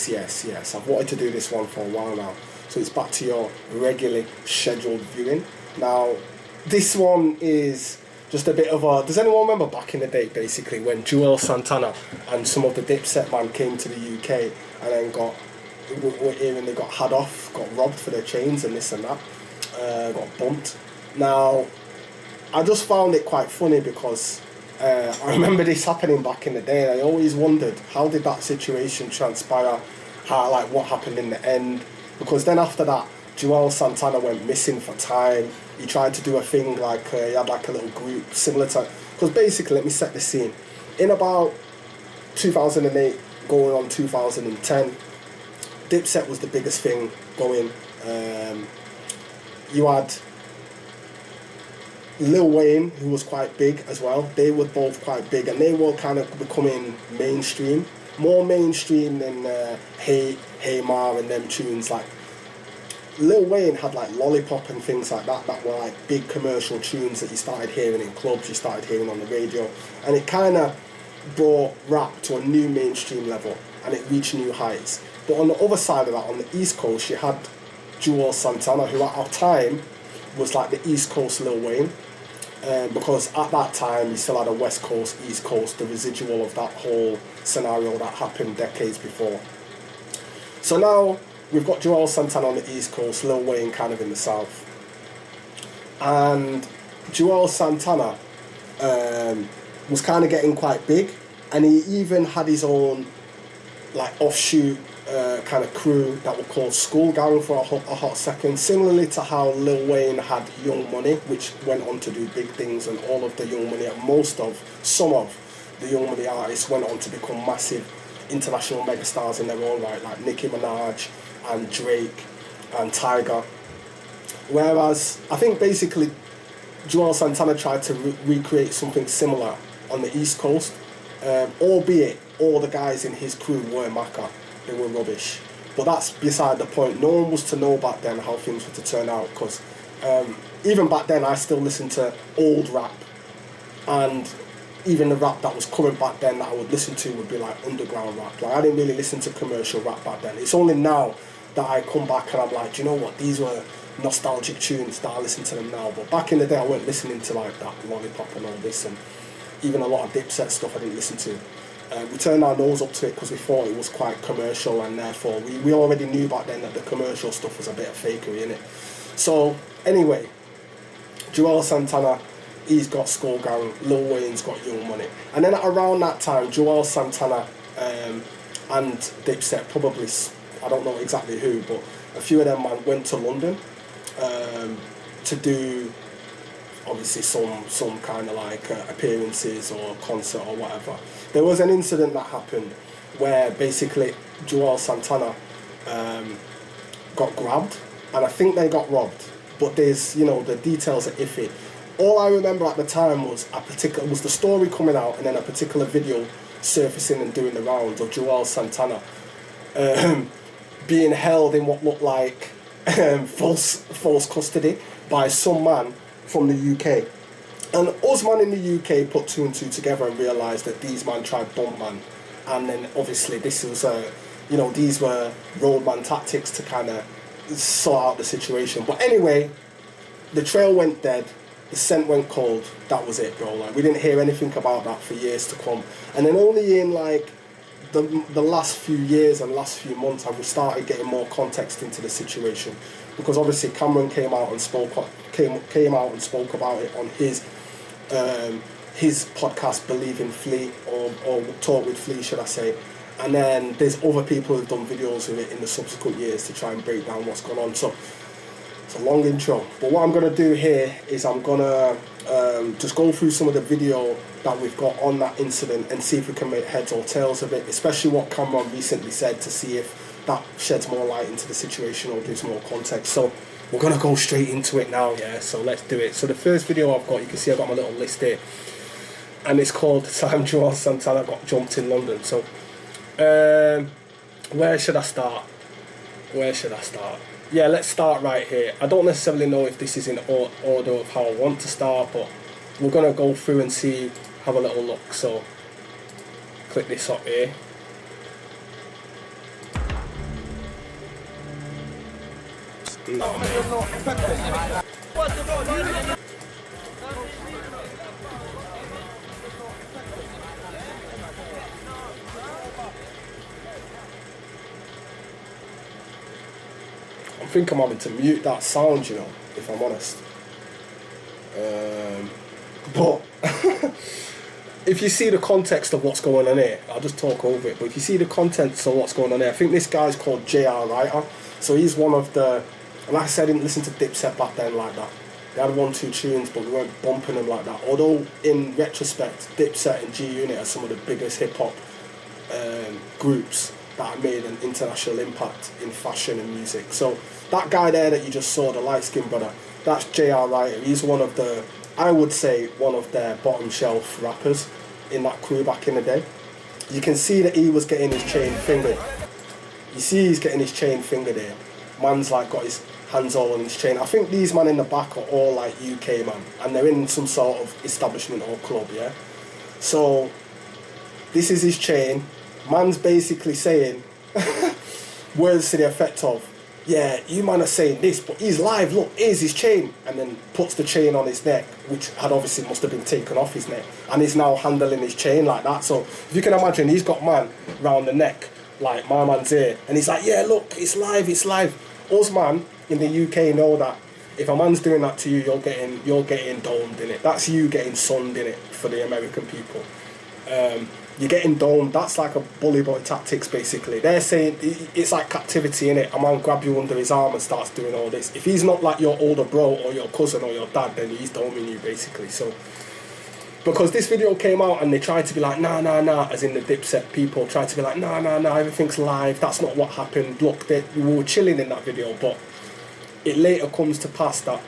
Yes. I've wanted to do this one for a while now. So it's back to your regularly scheduled viewing. Now, this one is just a bit of a... Does anyone remember back in the day, basically, when Juelz Santana and some of the Dipset man came to the UK and then we're hearing they got had off, got robbed for their chains and this and that, got bumped. Now, I just found it quite funny because I remember this happening back in the day, and I always wondered, how did that situation transpire? What happened in the end? Because then after that, Juelz Santana went missing for time. He tried to do a thing like, he had like a little group similar to... Because basically, let me set the scene. In about 2008, going on 2010, Dipset was the biggest thing going. You had Lil Wayne, who was quite big as well. They were both quite big, and they were kind of becoming mainstream. More mainstream than Hey Ma and them tunes. Like Lil Wayne had like Lollipop and things like that were like big commercial tunes that you started hearing in clubs, you started hearing on the radio, and it kind of brought rap to a new mainstream level, and it reached new heights. But on the other side of that, on the East Coast, you had Juelz Santana, who at our time was like the East Coast Lil Wayne, because at that time you still had a West Coast, East Coast, the residual of that whole scenario that happened decades before. So now we've got Juelz Santana on the East Coast, Lil Wayne kind of in the South. And Juelz Santana was kind of getting quite big, and he even had his own like offshoot kind of crew that were called School Gang for a hot second, similarly to how Lil Wayne had Young Money, which went on to do big things, and all of the Young Money, some of the Young Money artists went on to become massive international megastars in their own right, like Nicki Minaj and Drake and Tyga. Whereas I think basically Juelz Santana tried to recreate something similar on the East Coast, albeit all the guys in his crew were Macca. They were rubbish. But that's beside the point. No one was to know back then how things were to turn out, because even back then I still listened to old rap, and even the rap that was current back then that I would listen to would be like underground rap. Like I didn't really listen to commercial rap back then. It's only now that I come back and I'm like, do you know what, these were nostalgic tunes that I listen to them now. But back in the day I weren't listening to like that Lollipop and all this, and even a lot of Dipset stuff I didn't listen to. We turned our nose up to it because we thought it was quite commercial, and therefore we already knew back then that the commercial stuff was a bit of fakery in it. So anyway, Juelz Santana, he's got School Gang, Lil Wayne's got Young Money. And then around that time, Juelz Santana and Dipset, probably, I don't know exactly who, but a few of them man went to London to do obviously some kind of like appearances or concert or whatever. There was an incident that happened where basically Juelz Santana got grabbed, and I think they got robbed, but there's, you know, the details are iffy. All I remember at the time was the story coming out, and then a particular video surfacing and doing the rounds of Juelz Santana being held in what looked like false custody by some man from the UK. And us man in the UK put two and two together and realised that these man tried bump man, and then obviously this was these were roadman tactics to kind of sort out the situation. But anyway, the trail went dead, the scent went cold. That was it, bro. Like we didn't hear anything about that for years to come. And then only in like the last few years and last few months have we started getting more context into the situation, because obviously Cameron came out and spoke about it on his podcast Believe in Flea, or Talk with Flea, should I say. And then there's other people who've done videos of it in the subsequent years to try and break down what's going on. So it's a long intro, but what I'm going to do here is I'm going to just go through some of the video that we've got on that incident and see if we can make heads or tails of it, especially what Cameron recently said, to see if that sheds more light into the situation or gives more context. So we're going to go straight into it now, yeah, so let's do it. So the first video I've got, you can see I've got my little list here, and it's called The Time Juelz Santana Got Jumped in London. So where should I start? Yeah, let's start right here. I don't necessarily know if this is in order of how I want to start, but we're going to go through and see, have a little look. So click this up here. I think I'm having to mute that sound, you know, if I'm honest. But if you see the context of what's going on here, I'll just talk over it. But if you see the context of what's going on here, I think this guy's called J.R. Writer. So he's one of the, and like I said, I didn't listen to Dipset back then like that. They had 1-2 tunes, but we weren't bumping them like that. Although in retrospect, Dipset and G-Unit are some of the biggest hip hop groups that made an international impact in fashion and music. So that guy there that you just saw, the light-skinned brother, that's J.R. Writer. He's one of the, I would say, one of their bottom shelf rappers in that crew back in the day. You can see that he was getting his chain fingered. You see he's getting his chain fingered here. Man's like got his hands all on his chain. I think these men in the back are all like UK man, and they're in some sort of establishment or club, yeah? So this is his chain. Man's basically saying words to the effect of, yeah, you man are saying this, but he's live, look, here's his chain, and then puts the chain on his neck, which had obviously must have been taken off his neck, and he's now handling his chain like that. So if you can imagine, he's got man round the neck, like my man's here, and he's like, yeah, look, it's live, it's live. Us man in the UK know that if a man's doing that to you, you're getting domed in it. That's you getting sunned in it for the American people. You're getting domed. That's like a bully boy tactics, basically. They're saying it's like captivity, innit? A man grab you under his arm and starts doing all this. If he's not like your older bro or your cousin or your dad, then he's doming you, basically. So, because this video came out and they tried to be like, nah, as in the Dipset people tried to be like, nah, everything's live. That's not what happened. Look, we were chilling in that video, but it later comes to pass that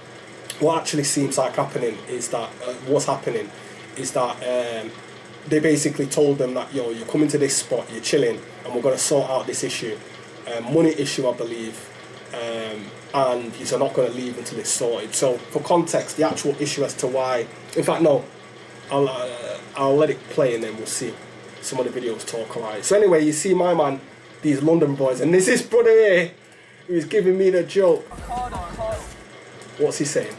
what actually seems like happening is that, what's happening is that they basically told them that, yo, you're coming to this spot, you're chilling, and we're going to sort out this issue. Money issue, I believe, and you're not going to leave until it's sorted. So, for context, the actual issue as to why... In fact, no, I'll let it play and then we'll see some of the videos talk, alright. So anyway, you see my man, these London boys, and there's this brother here who's giving me the joke. What's he saying?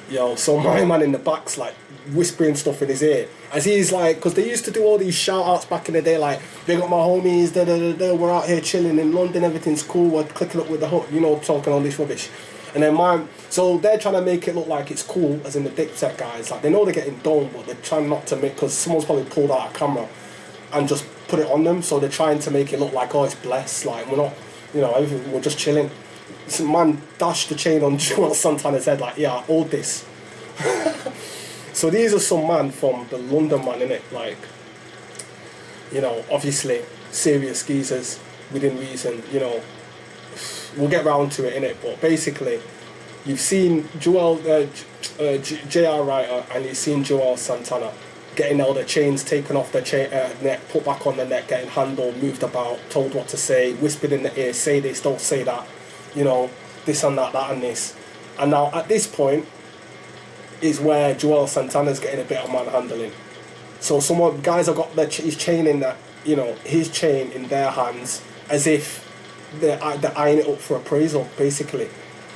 Yo, so my man in the back's like whispering stuff in his ear as he's like, because they used to do all these shout outs back in the day, like, big up my homies, we're out here chilling in London, everything's cool, we're clicking up with the hook, you know, talking all this rubbish. And then so they're trying to make it look like it's cool, as in the Dipset guys, like they know they're getting done, but they're trying not to make, because someone's probably pulled out a camera and just put it on them, so they're trying to make it look like, oh, it's blessed, like we're not, you know, we're just chilling. Some man dashed the chain on Juelz Santana's head, like, yeah, I hold this. So these are some man from the London man, innit? Like, you know, obviously serious geezers within reason, you know. We'll get round to it, innit? But basically, you've seen J.R. Writer and you've seen Juelz Santana getting all their chains taken off their neck, put back on the neck, getting handled, moved about, told what to say, whispered in the ear, say this, don't say that, you know, this and that and this. And now at this point is where Juelz Santana's getting a bit of manhandling. So someone, guys have got his chain in that, you know, his chain in their hands, as if they're eyeing it up for appraisal, basically,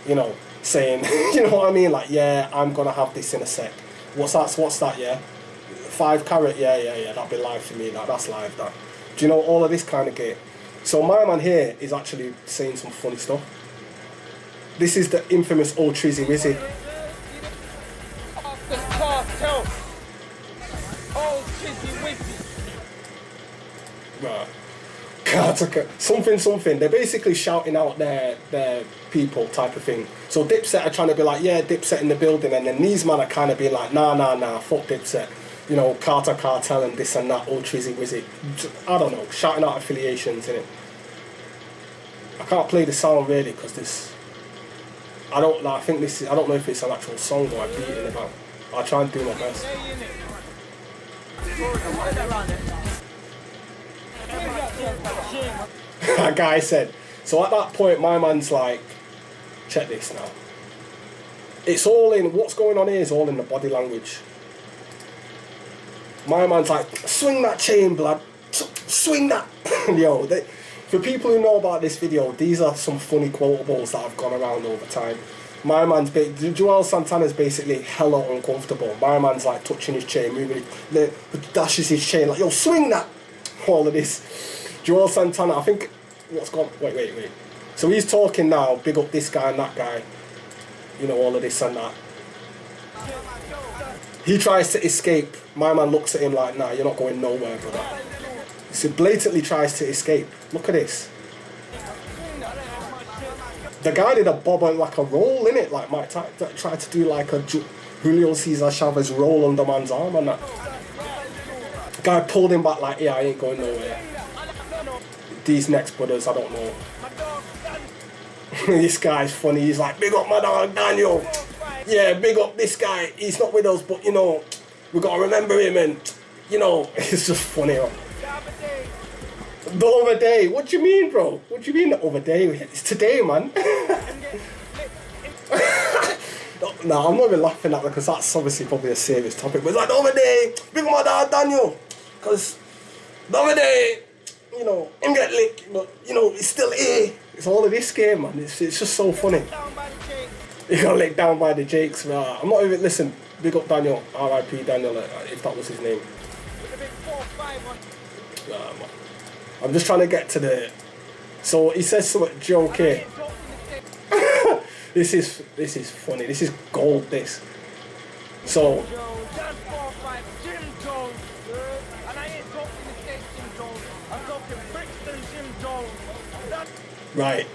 you know, saying, you know what I mean, like, yeah, I'm gonna have this in a sec. What's that, yeah? 5 carat, yeah, that'd be live for me, that's live, that. Do you know, all of this kind of gear? So my man here is actually saying some funny stuff. This is the infamous old Trizzy Wizzy. Right. Something. They're basically shouting out their people type of thing. So Dipset are trying to be like, yeah, Dipset in the building, and then these men are kind of being like, nah, fuck Dipset. You know, Cartel and this and that, old Trizzy Wizzy. I don't know, shouting out affiliations, innit? I can't play the sound really because this. I don't know if it's an actual song or a beat in the back. I'll try and do my best. That guy said, so at that point my man's like, check this now. It's all in, what's going on here is all in the body language. My man's like, swing that chain, blood. swing that. Yo, for people who know about this video, these are some funny quotables that have gone around over time. My man's Juelz Santana's basically hella uncomfortable. My man's like touching his chain, moving dashes his chain like, yo, swing that. All of this. Juelz Santana, I think what's gone. Wait. So he's talking now. Big up this guy and that guy. You know, all of this and that. He tries to escape. My man looks at him like, nah, you're not going nowhere, brother. So blatantly tries to escape. Look at this. The guy did a bob and like a roll in it, like Mike tried to do like a Julio Cesar Chavez roll under man's arm and that. The guy pulled him back like, yeah, I ain't going nowhere. These next brothers, I don't know. This guy's funny. He's like, big up my dog Daniel. Yeah, big up this guy. He's not with us, but you know, we gotta remember him, and you know, it's just funny. The other day? What do you mean, bro? What do you mean the other day? It's today, man. No, I'm not even laughing at that because that's obviously probably a serious topic. But it's like the other day, big up my dad Daniel, because the other day, you know, him get licked, but you know, he's still here. It's all of this game, man. It's just so funny. He got licked down by the Jakes. I'm not even, listen, big up Daniel, R.I.P. Daniel, if that was his name. Man. I'm just trying to get to the... So he says something joke here. This is funny. This is gold, this. So... Right.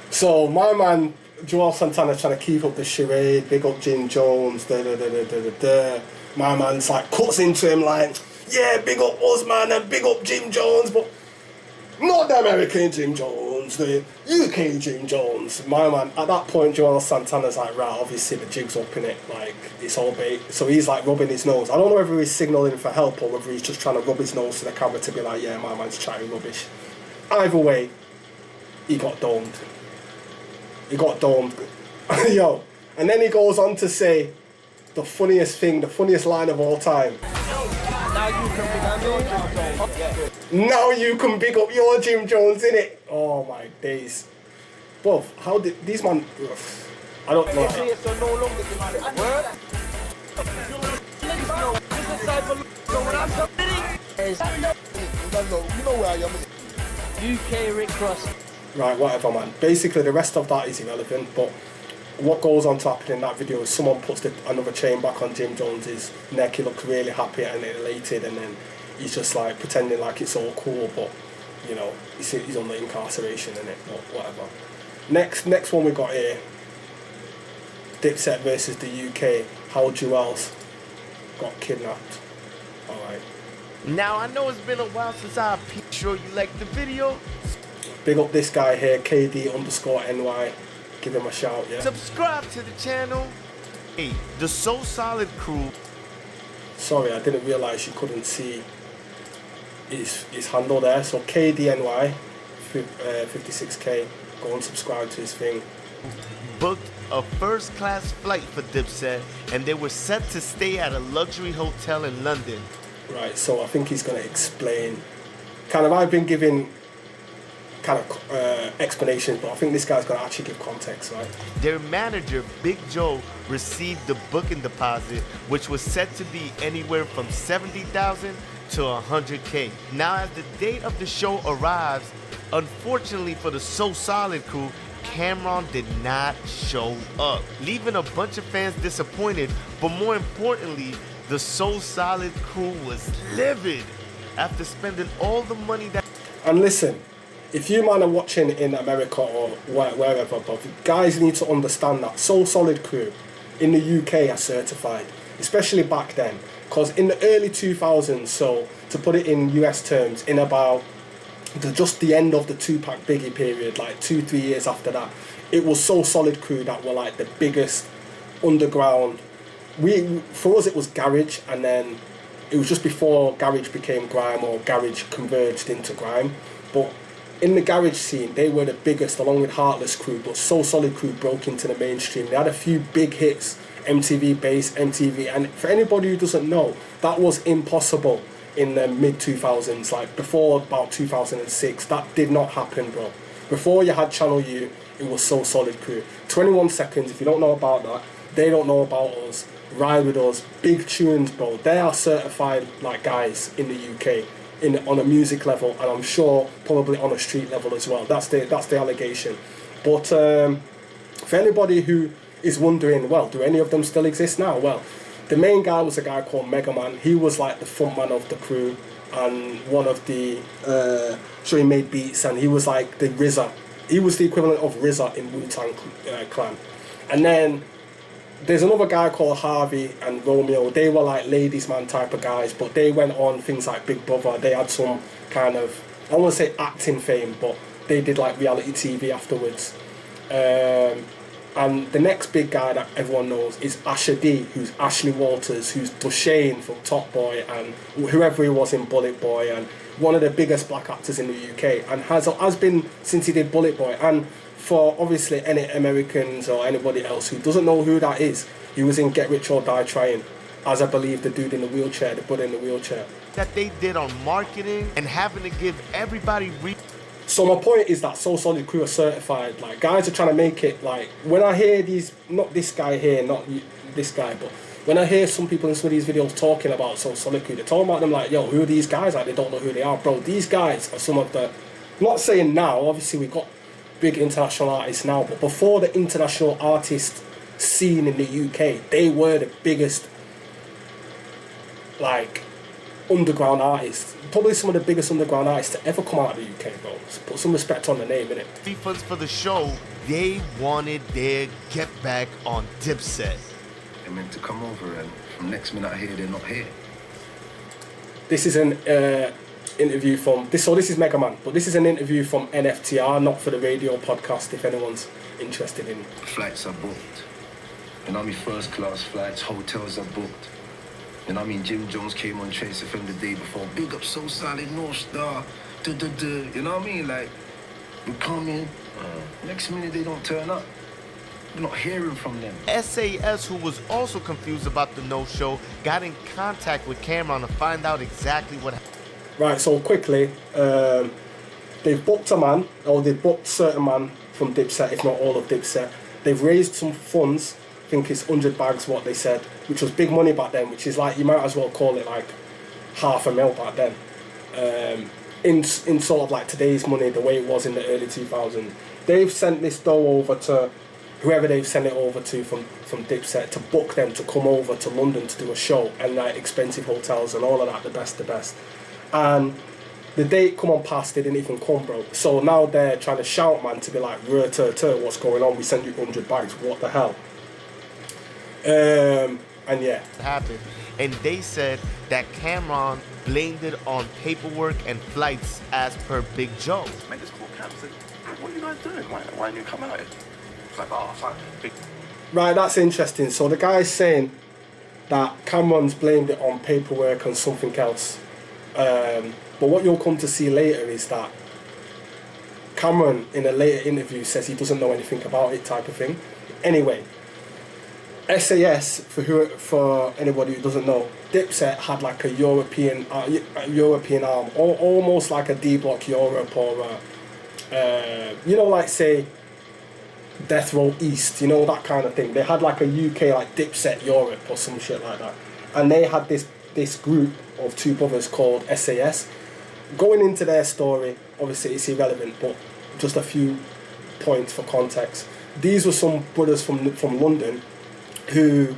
So my man Juelz Santana trying to keep up the charade, big up Jim Jones, My man's like cuts into him like, yeah, big up us man and big up Jim Jones, but not the American Jim Jones, the UK Jim Jones. My man, at that point Juelz Santana's like, right, obviously the jig's up in it, like it's all bait. So he's like rubbing his nose. I don't know whether he's signalling for help or whether he's just trying to rub his nose to the camera to be like, yeah, my man's chatting rubbish. Either way, he got domed. He got domed. Yo. And then he goes on to say the funniest thing, the funniest line of all time. Now you can big up your Jim Jones, innit? Oh my days. Bruv, how did these man... I don't know. You know where I am. UK Rick Ross. Right, whatever, man. Basically, the rest of that is irrelevant, but what goes on to happen in that video is someone puts another chain back on Jim Jones's neck. He looks really happy and elated, and then he's just like pretending like it's all cool, but you know, he's on the incarceration in it, but whatever. Next one we got here, Dipset versus the UK. How Juelz got kidnapped. Alright. Now I know it's been a while since I've sure you liked the video. Big up this guy here, KD_NY. Give him a shout, yeah. Subscribe to the channel. Hey, the So Solid crew. Sorry, I didn't realize you couldn't see his handle there. So KDNY, 56k. Go and subscribe to his thing. Booked a first-class flight for Dipset, and they were set to stay at a luxury hotel in London. Right, so I think he's going to explain. Kind of, I've been giving kind of explanations, but I think this guy's going to actually give context, right? Their manager, Big Joe, received the booking deposit, which was set to be anywhere from $70,000 to $100K. Now, as the date of the show arrives, unfortunately for the So Solid crew, Cameron did not show up, leaving a bunch of fans disappointed, but more importantly, the So Solid crew was livid after spending all the money that... And listen, if you man are watching in America or wherever, but guys need to understand that So Solid crew in the UK are certified, especially back then, because in the early 2000s, so to put it in US terms, in about just the end of the Tupac Biggie period, like 2-3 years after that, it was So Solid crew that were like the biggest underground. For us it was garage, and then it was just before garage became grime or garage converged into grime. But in the garage scene, they were the biggest along with Heartless crew, but So Solid crew broke into the mainstream. They had a few big hits, MTV Base, MTV, and for anybody who doesn't know, that was impossible. in the mid 2000s, like before about 2006. That did not happen, bro. Before you had Channel U, it was So Solid Crew. 21 Seconds, if you don't know about that, they don't know about us. Ride With Us, big tunes, bro. They are certified like guys in the UK on a music level, and I'm sure probably on a street level as well. That's the allegation. But for anybody who is wondering, well, do any of them still exist now? Well, the main guy was a guy called Mega Man. He was like the front man of the crew and one of the so he made beats, and he was like the RZA. He was the equivalent of RZA in Wu-Tang Clan. And then there's another guy called Harvey and Romeo. They were like ladies man type of guys, but they went on things like Big Brother. They had some kind of, I don't want to say acting fame, but they did like reality TV afterwards. And the next big guy that everyone knows is Asher D, who's Ashley Walters, who's Dushane from Top Boy and whoever he was in Bullet Boy, and one of the biggest black actors in the UK, and has been since he did Bullet Boy. And for obviously any Americans or anybody else who doesn't know who that is, he was in Get Rich or Die Trying, as I believe the dude in the wheelchair, the brother in the wheelchair. That they did on marketing and having to give everybody So my point is that So Solid Crew are certified. Like, guys are trying to make it, like, when I hear these, not this guy here, not this guy, but when I hear some people in some of these videos talking about So Solid Crew, they're talking about them like, yo, who are these guys? Like, they don't know who they are. Bro, these guys are some of the, I'm not saying now, obviously we've got big international artists now, but before the international artist scene in the UK, they were the biggest, like, underground artists. Probably some of the biggest underground artists to ever come out of the UK, bro. So put some respect on the name, innit? refunds for the show. They wanted their get back on Dipset. They're meant to come over, and from next minute I hear they're not here. This is an interview from this. So this is Mega Man, but this is an interview from NFTR, not for the radio podcast. If anyone's interested in. Flights are booked. You know what I mean? First class flights, hotels are booked. You know what I mean? Jim Jones came on Trace FM the day before. Big up So Solid, North Star. You know what I mean? Like, we come in, next minute they don't turn up. We're not hearing from them. SAS, who was also confused about the no-show, got in contact with Cameron to find out exactly what happened. Right, so quickly, they've booked a man, or they've booked certain man from Dipset, if not all of Dipset. They've raised some funds, I think it's 100 bags what they said, which was big money back then, which is like, you might as well call it like $500,000 back then. In sort of like today's money, the way it was in the early 2000s. They've sent this dough over to whoever they've sent it over to from Dipset to book them to come over to London to do a show, and like expensive hotels and all of that, the best. And the date come on past, they didn't even come, bro. So now they're trying to shout, man, to be like, what's going on? We sent you 100 bags, what the hell? And yeah. It happened. And they said that Cameron blamed it on paperwork and flights as per Big Joe. Mate, just called Cam and said, what are you guys doing? Why didn't you come out here? It's like, oh, fuck. Right, that's interesting. So the guy's saying that Cameron's blamed it on paperwork and something else. But what you'll come to see later is that Cameron, in a later interview, says he doesn't know anything about it, type of thing. Anyway, SAS, for anybody who doesn't know, Dipset had like a European arm, or almost like a D-Block Europe, or you know, like say Death Row East, you know, that kind of thing. They had like a UK like Dipset Europe or some shit like that, and they had this group of two brothers called SAS. Going into their story, obviously it's irrelevant, but just a few points for context. These were some brothers from London who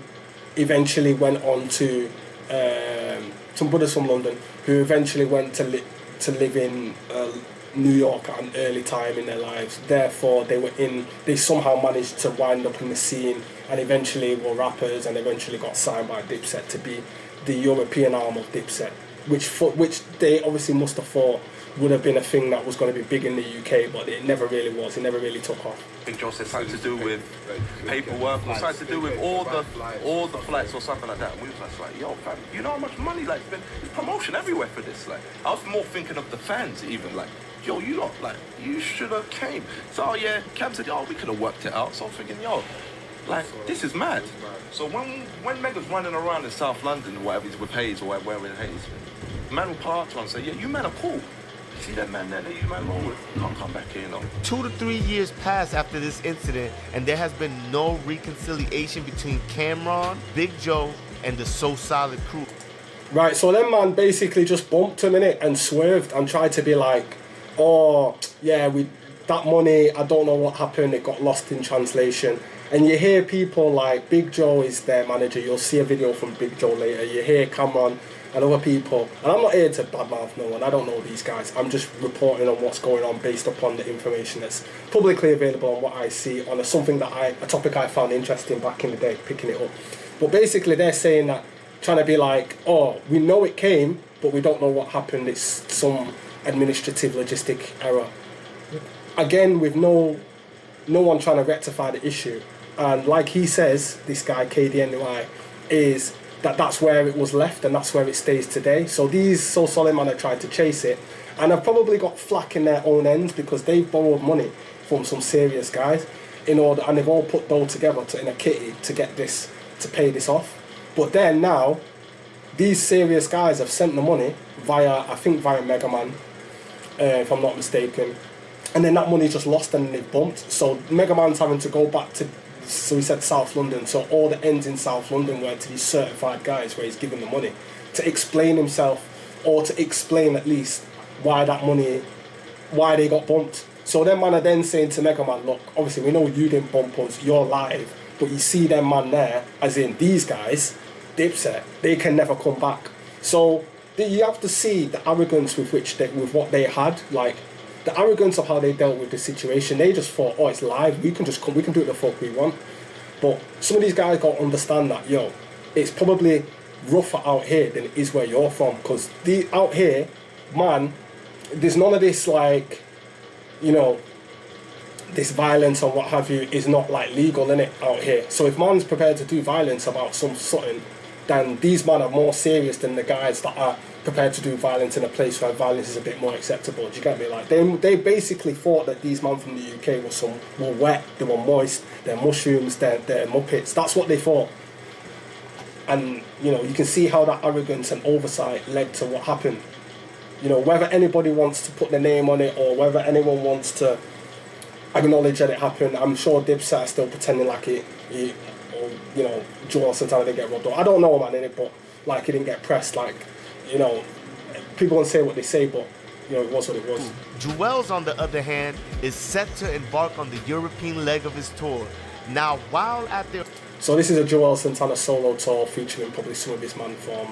eventually went on to some brothers from London who eventually went to live in New York at an early time in their lives. Therefore, they somehow managed to wind up in the scene, and eventually were rappers, and eventually got signed by Dipset to be the European arm of Dipset, which they obviously must have thought would have been a thing that was going to be big in the UK, but it never really was. It never really took off. Big Joe said something to do with paperwork, or something to do with all the flights or something like that. And we was like, yo, fam, you know how much money, like, there's promotion everywhere for this. Like, I was more thinking of the fans even, like, yo, you lot, like, you should have came. So, oh, yeah, Cam said, yo, we could have worked it out. So I'm thinking, yo, like, this is mad. So when Meg was running around in South London, or whatever, with Hayes, or wherever in Hayes, man will pass on and say, yeah, you man are cool. See that man there that you man wrong with? Can't come back here, you know. 2 to 3 years passed after this incident, and there has been no reconciliation between Cameron, Big Joe, and the So Solid crew. Right, so then man basically just bumped him in it and swerved and tried to be like, oh, yeah, that money, I don't know what happened, it got lost in translation. And you hear people like Big Joe is their manager, you'll see a video from Big Joe later, you hear Cameron and other people, and I'm not here to badmouth no one, I don't know these guys, I'm just reporting on what's going on based upon the information that's publicly available on what I see on a topic I found interesting back in the day, picking it up. But basically they're saying that, trying to be like, oh, we know it came, but we don't know what happened, it's some administrative logistic error. Again, with no one trying to rectify the issue. And like he says, this guy, KDNY, is that's where it was left and that's where it stays today. So these So Solid man have tried to chase it and have probably got flack in their own ends because they've borrowed money from some serious guys and they've all put dough together in a kitty to get this, to pay this off. But then now, these serious guys have sent the money via Mega Man, if I'm not mistaken. And then that money's just lost and they've bumped. So Mega Man's having to go back to, so he said South London, so all the ends in South London were to these certified guys where he's giving the money to explain himself or to explain at least why they got bumped. So them man are then saying to Mega Man, look, obviously we know you didn't bump us, you're live, but you see them man there, as in these guys, Dipset, they can never come back. So you have to see the arrogance with what they had, like the arrogance of how they dealt with the situation. They just thought, oh, it's live, we can do it the fuck we want. But some of these guys got to understand that, yo, it's probably rougher out here than it is where you're from, because out here, man, there's none of this like, you know, this violence and what have you is not like legal in it out here. So if man's prepared to do violence about something, then these men are more serious than the guys that are prepared to do violence in a place where violence is a bit more acceptable. Do you get me? Like they basically thought that these men from the UK were wet, they were moist, they're mushrooms, they're muppets. That's what they thought. And you know, you can see how that arrogance and oversight led to what happened. You know, whether anybody wants to put their name on it or whether anyone wants to acknowledge that it happened, I'm sure Dipset are still pretending like it or, you know, Juelz Santana didn't get robbed. I don't know, man, innit, but like he didn't get pressed. Like, you know, people can say what they say, but you know, it was what it was. Juelz, on the other hand, is set to embark on the European leg of his tour. Now, while at their... So this is a Juelz Santana solo tour featuring probably some of his man from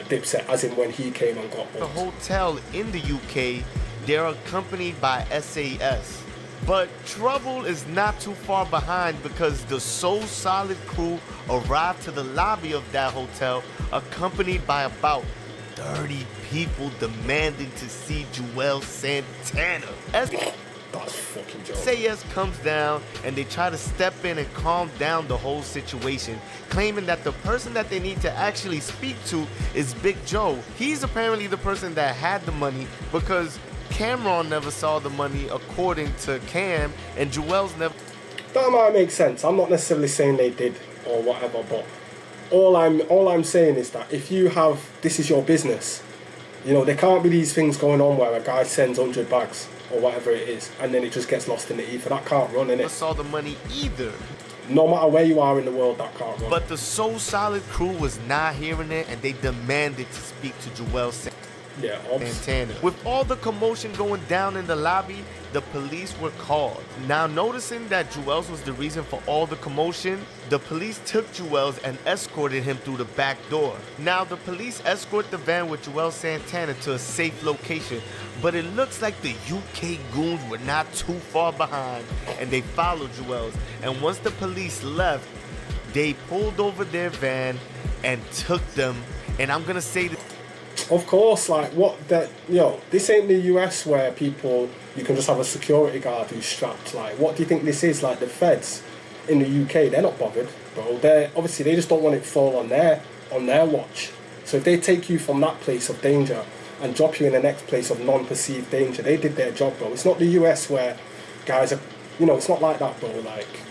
Dipset, as in when he came and got the booked. hotel in the UK, they're accompanied by SAS. But trouble is not too far behind because the So Solid crew arrived to the lobby of that hotel accompanied by about 30 people demanding to see Juelz Santana. That's fucking joke. SAS comes down and they try to step in and calm down the whole situation, claiming that the person that they need to actually speak to is Big Joe. He's apparently the person that had the money because Cameron never saw the money according to Cam, and Juelz never... That might make sense. I'm not necessarily saying they did or whatever, but all I'm saying is that if you have, this is your business, you know, there can't be these things going on where a guy sends 100 bags or whatever it is, and then it just gets lost in the ether. That can't run, innit? never saw the money either. No matter where you are in the world, that can't run. But the So Solid crew was not hearing it, and they demanded to speak to Juelz Santana. With all the commotion going down in the lobby, the police were called. Now, noticing that Juelz was the reason for all the commotion, the police took Juelz and escorted him through the back door. Now, the police escort the van with Juelz Santana to a safe location, but it looks like the UK goons were not too far behind, and they followed Juelz. And once the police left, they pulled over their van and took them. And I'm gonna say this. Of course, like what that, you know, this ain't the US where people, you can just have a security guard who's strapped. Like, what do you think this is? Like the feds in the UK, they're not bothered, bro. They're obviously, they just don't want it to fall on their watch. So if they take you from that place of danger and drop you in the next place of non-perceived danger, they did their job, bro. It's not the US where guys are, you know, it's not like that, bro. Like,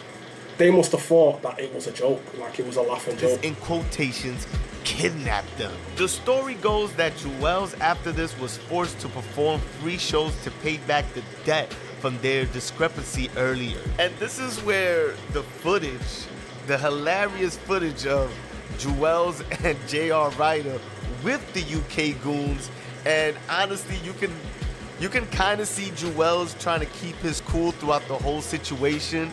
they must have thought that it was a joke, like it was a laughing joke. In quotations, kidnapped them. The story goes that Juelz after this was forced to perform free shows to pay back the debt from their discrepancy earlier. And this is where the footage, the hilarious footage of Juelz and J.R. Ryder with the UK goons, and honestly you can kind of see Juelz trying to keep his cool throughout the whole situation,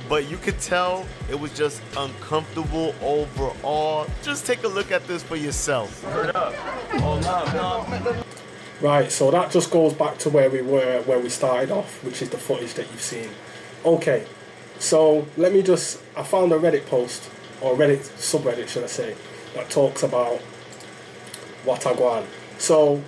but you could tell it was just uncomfortable overall. Just take a look at this for yourself. Right, so that just goes back to where we started off, which is the footage that you've seen. Okay, so I found a Reddit post, or Reddit subreddit should I say, that talks about Watagwan. So,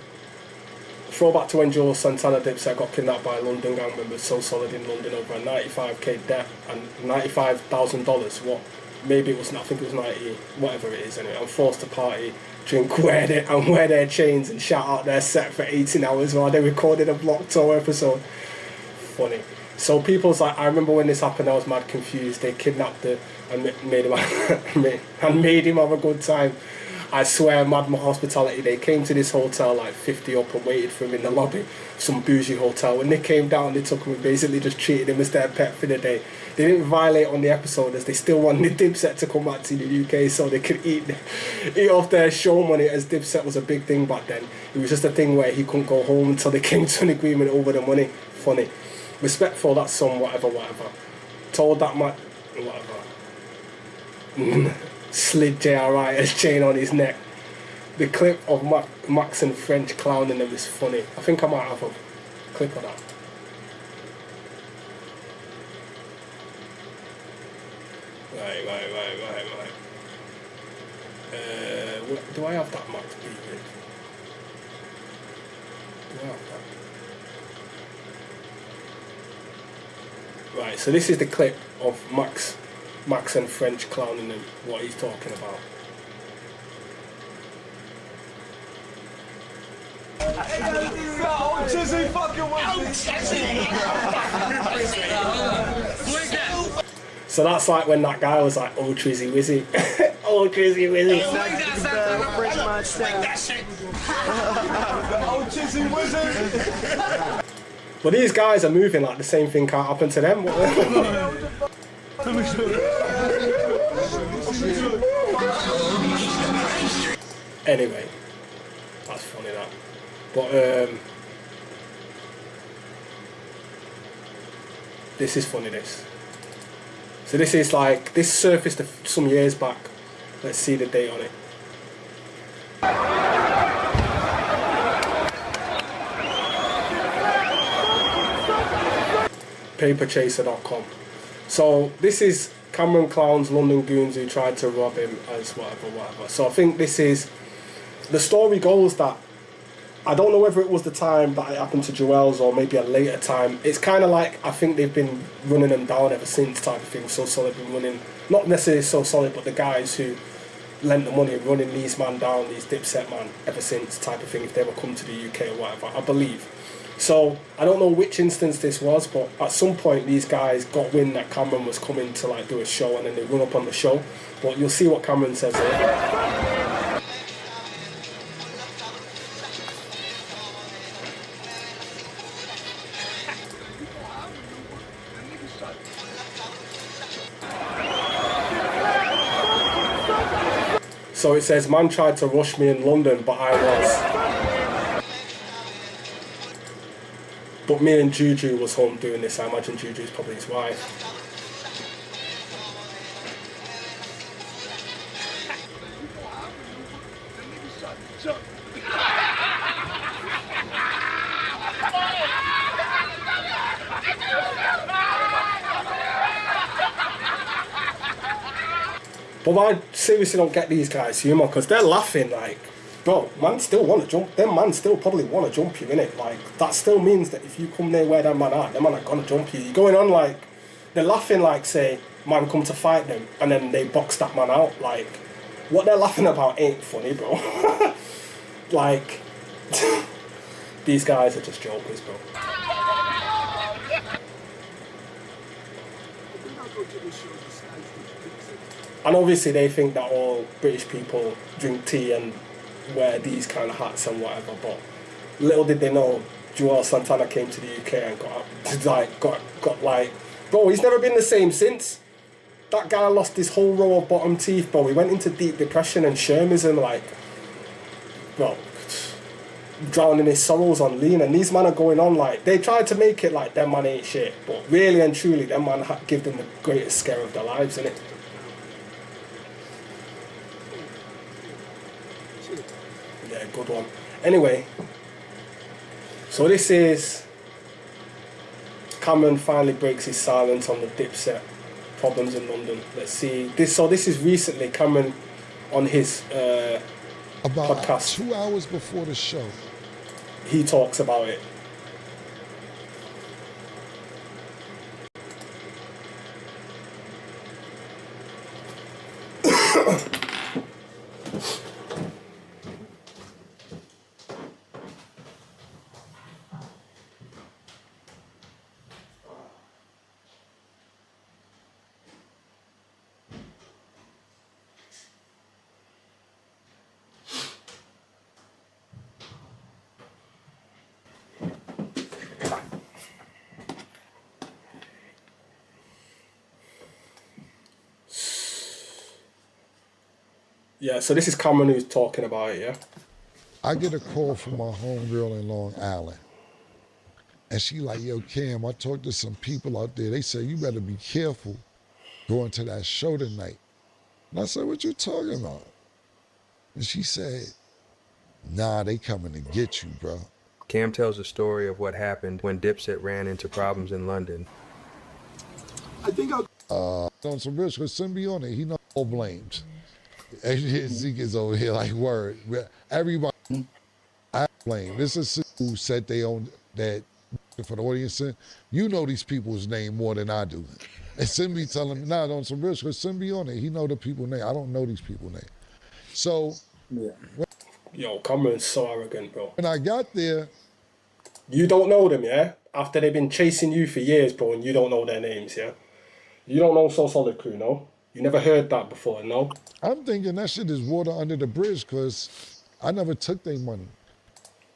throwback to when Juelz Santana Dipset got kidnapped by London gang members So Solid in London over a 95k debt and $95,000. What? Maybe it was, I think it was 90, whatever it is anyway. I'm forced to party, drink, wear their chains and shout out their set for 18 hours while they recorded a Block Tour episode. Funny. So people's like, I remember when this happened, I was mad confused. They kidnapped him and made him have a good time. I swear, mad hospitality. They came to this hotel like 50 up and waited for him in the lobby, some bougie hotel. When they came down, they took him and basically just treated him as their pet for the day. They didn't violate on the episode as they still wanted Dipset to come back to the UK so they could eat off their show money, as Dipset was a big thing back then. It was just a thing where he couldn't go home until they came to an agreement over the money. Funny. Respectful, that son, whatever. Told that man, whatever. Slid JRI's chain on his neck. The clip of Max and French clowning them is funny. I think I might have a clip of that. Right. Do I have that Max beat with? Do I have that? Right, so this is the clip of Max and French clowning him, what he's talking about. So that's like when that guy was like, oh Trizzy Wizzy. Oh Trizzy Wizzy. But these guys are moving like the same thing can't happen to them. Anyway, that's funny that. But this is funny, this. So this is like, this surfaced some years back. Let's see the date on it. Paperchaser.com. So this is Cameron Clown's London goons who tried to rob him as whatever. So I think this is, the story goes that, I don't know whether it was the time that it happened to Juelz or maybe a later time. It's kind of like, I think they've been running them down ever since type of thing. So Solid been running, not necessarily So Solid, but the guys who lent the money, running these man down, these Dipset man, ever since type of thing, if they ever come to the UK or whatever, I believe. So I don't know which instance this was, but at some point these guys got wind that Cameron was coming to like do a show, and then they run up on the show. But you'll see what Cameron says here. So it says, man tried to rush me in London, but I was. But me and Juju was home doing this. I imagine Juju's probably his wife. But I seriously don't get these guys' humour, because they're laughing like, bro, man still want to jump, them man still probably want to jump you, innit? Like, that still means that if you come near where them man are gonna jump you. You're going on like, they're laughing like, say, man come to fight them, and then they box that man out. Like, what they're laughing about ain't funny, bro. Like, these guys are just jokers, bro. And obviously they think that all British people drink tea and wear these kind of hats and whatever, but little did they know Juelz Santana came to the UK and got like, bro, he's never been the same since. That guy lost his whole row of bottom teeth, bro. He went into deep depression and Shermism, like, bro, drowning his sorrows on lean. And these men are going on like, they tried to make it like them man ain't shit, but really and truly, them man give them the greatest scare of their lives, innit? Yeah, good one. Anyway, so this is Cameron finally breaks his silence on the Dipset problems in London. Let's see this. So this is recently Cameron on his about podcast. 2 hours before the show. He talks about it. Yeah, so this is Cameron who's talking about it, yeah? I get a call from my homegirl in Long Island. And she like, yo, Cam, I talked to some people out there. They said, you better be careful going to that show tonight. And I said, what you talking about? And she said, nah, they coming to get you, bro. Cam tells a story of what happened when Dipset ran into problems in London. I think on some real shit, Simbi on it, he know all blames. And Zeke is over here like, word. Everybody, I blame. This is who said they own that for the audience. You know these people's name more than I do. And Simbi telling me, nah, on some real shit, Simbi on it, he know the people's name. I don't know these people's name. So, yeah. Yo, Cameron's so arrogant, bro. When I got there, you don't know them, yeah? After they've been chasing you for years, bro, and you don't know their names, yeah? You don't know So Solid Crew, no? You never heard that before, no? I'm thinking that shit is water under the bridge because I never took their money.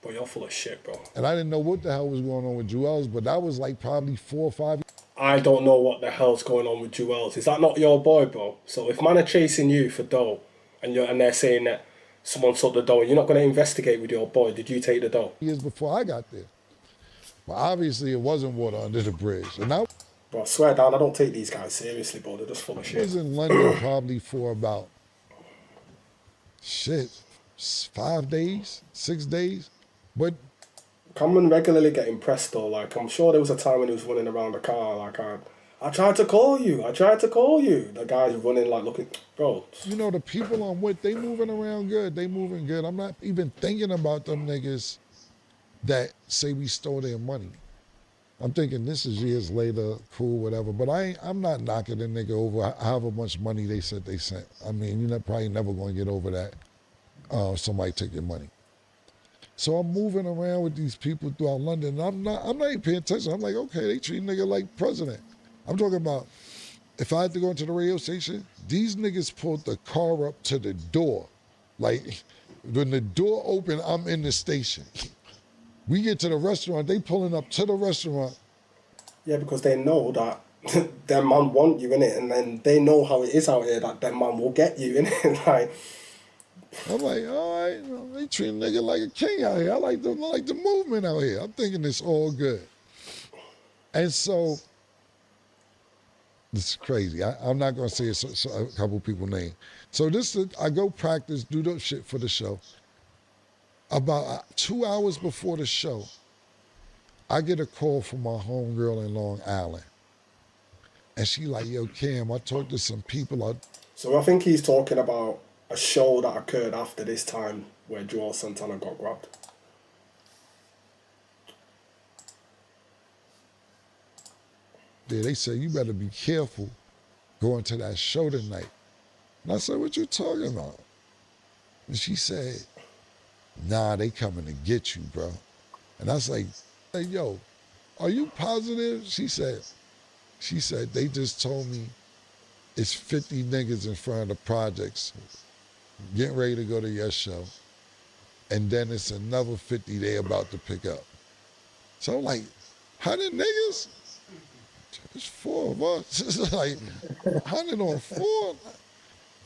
Bro, you're full of shit, bro. And I didn't know what the hell was going on with Juelz, but that was like probably 4 or 5 years. I don't know what the hell's going on with Juelz. Is that not your boy, bro? So if man are chasing you for dough and they're saying that someone took the dough and you're not going to investigate with your boy, did you take the dough? Years before I got there. But obviously it wasn't water under the bridge. And I Bro, I swear down, I don't take these guys seriously, bro. They're just full of shit. I was in London probably for about, 5 days, 6 days. But Cameron regularly get impressed though. Like, I'm sure there was a time when he was running around the car, like, I tried to call you. The guy's running, like, looking, bro. You know, the people I'm with, they moving around good. They moving good. I'm not even thinking about them niggas that say we stole their money. I'm thinking this is years later, cool, whatever. But I'm not knocking a nigga over however much money they said they sent. I mean, you're probably never going to get over that. Somebody took your money. So I'm moving around with these people throughout London. And I'm not even paying attention. I'm like, okay, they treat nigga like president. I'm talking about if I had to go into the radio station, these niggas pulled the car up to the door. Like, when the door opened, I'm in the station. We get to the restaurant, they pulling up to the restaurant. Yeah, because they know that them man want you, innit? And then they know how it is out here, that them man will get you, innit? Like, I'm like, all right, they treat a nigga like a king out here. I like the movement out here. I'm thinking it's all good. And so, this is crazy. I'm not going to say a couple people name. So I go practice, do the shit for the show. About 2 hours before the show, I get a call from my homegirl in Long Island. And she like, yo, Cam, I talked to some people out. So I think he's talking about a show that occurred after this time where Juelz Santana got grabbed. They said, you better be careful going to that show tonight. And I said, what you talking about? And she said, nah, they coming to get you, bro. And I was like, hey, yo, are you positive? She said, they just told me it's 50 niggas in front of the projects getting ready to go to your show, and then it's another 50 they about to pick up. So I'm like, 100 niggas? It's 4 of us. It's like 100 on 4.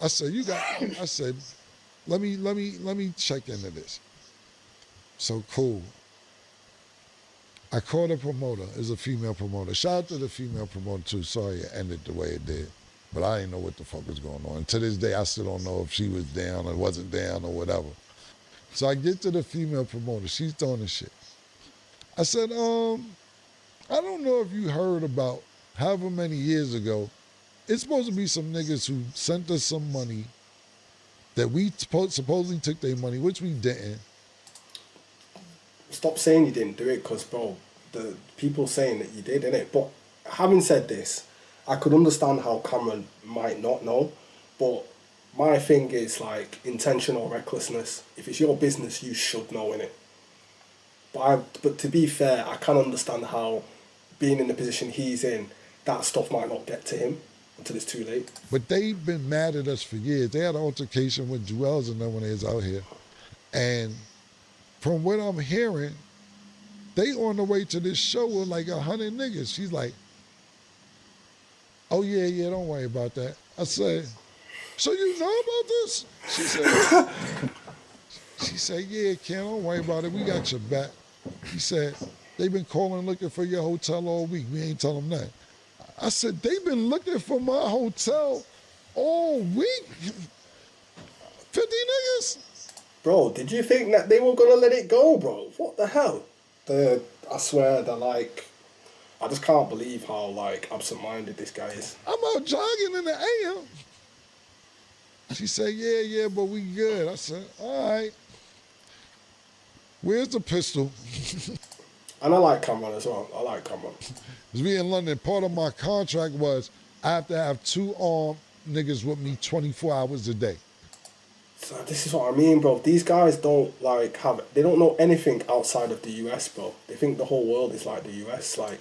I said, let me check into this. So cool. I called a promoter. It's a female promoter. Shout out to the female promoter too. Sorry it ended the way it did. But I didn't know what the fuck was going on. To this day, I still don't know if she was down or wasn't down or whatever. So I get to the female promoter. She's throwing the shit. I said, I don't know if you heard about however many years ago, it's supposed to be some niggas who sent us some money that we supposedly took their money, which we didn't. Stop saying you didn't do it, because, bro, the people saying that you did, innit? But having said this, I could understand how Cameron might not know, but my thing is, like, intentional recklessness. If it's your business, you should know, innit? But to be fair, I can understand how, being in the position he's in, that stuff might not get to him until it's too late. But they've been mad at us for years. They had an altercation with Juelz and them when they was out here. And from what I'm hearing, they on the way to this show with like 100 niggas. She's like, oh yeah, don't worry about that. I said, so you know about this? She said, yeah, Ken, don't worry about it. We got your back. He said, they've been calling looking for your hotel all week. We ain't tell them that. I said, they've been looking for my hotel all week? 50 niggas? Bro, did you think that they were going to let it go, bro? What the hell? I swear, they're like... I just can't believe how, like, absent-minded this guy is. I'm out jogging in the AM. She said, yeah, but we good. I said, all right. Where's the pistol? And I like Cameron as well. I like Cameron. Because we in London, part of my contract was I have to have 2 armed niggas with me 24 hours a day. So this is what I mean, bro. These guys don't, like, they don't know anything outside of the US, bro. They think the whole world is like the US, like...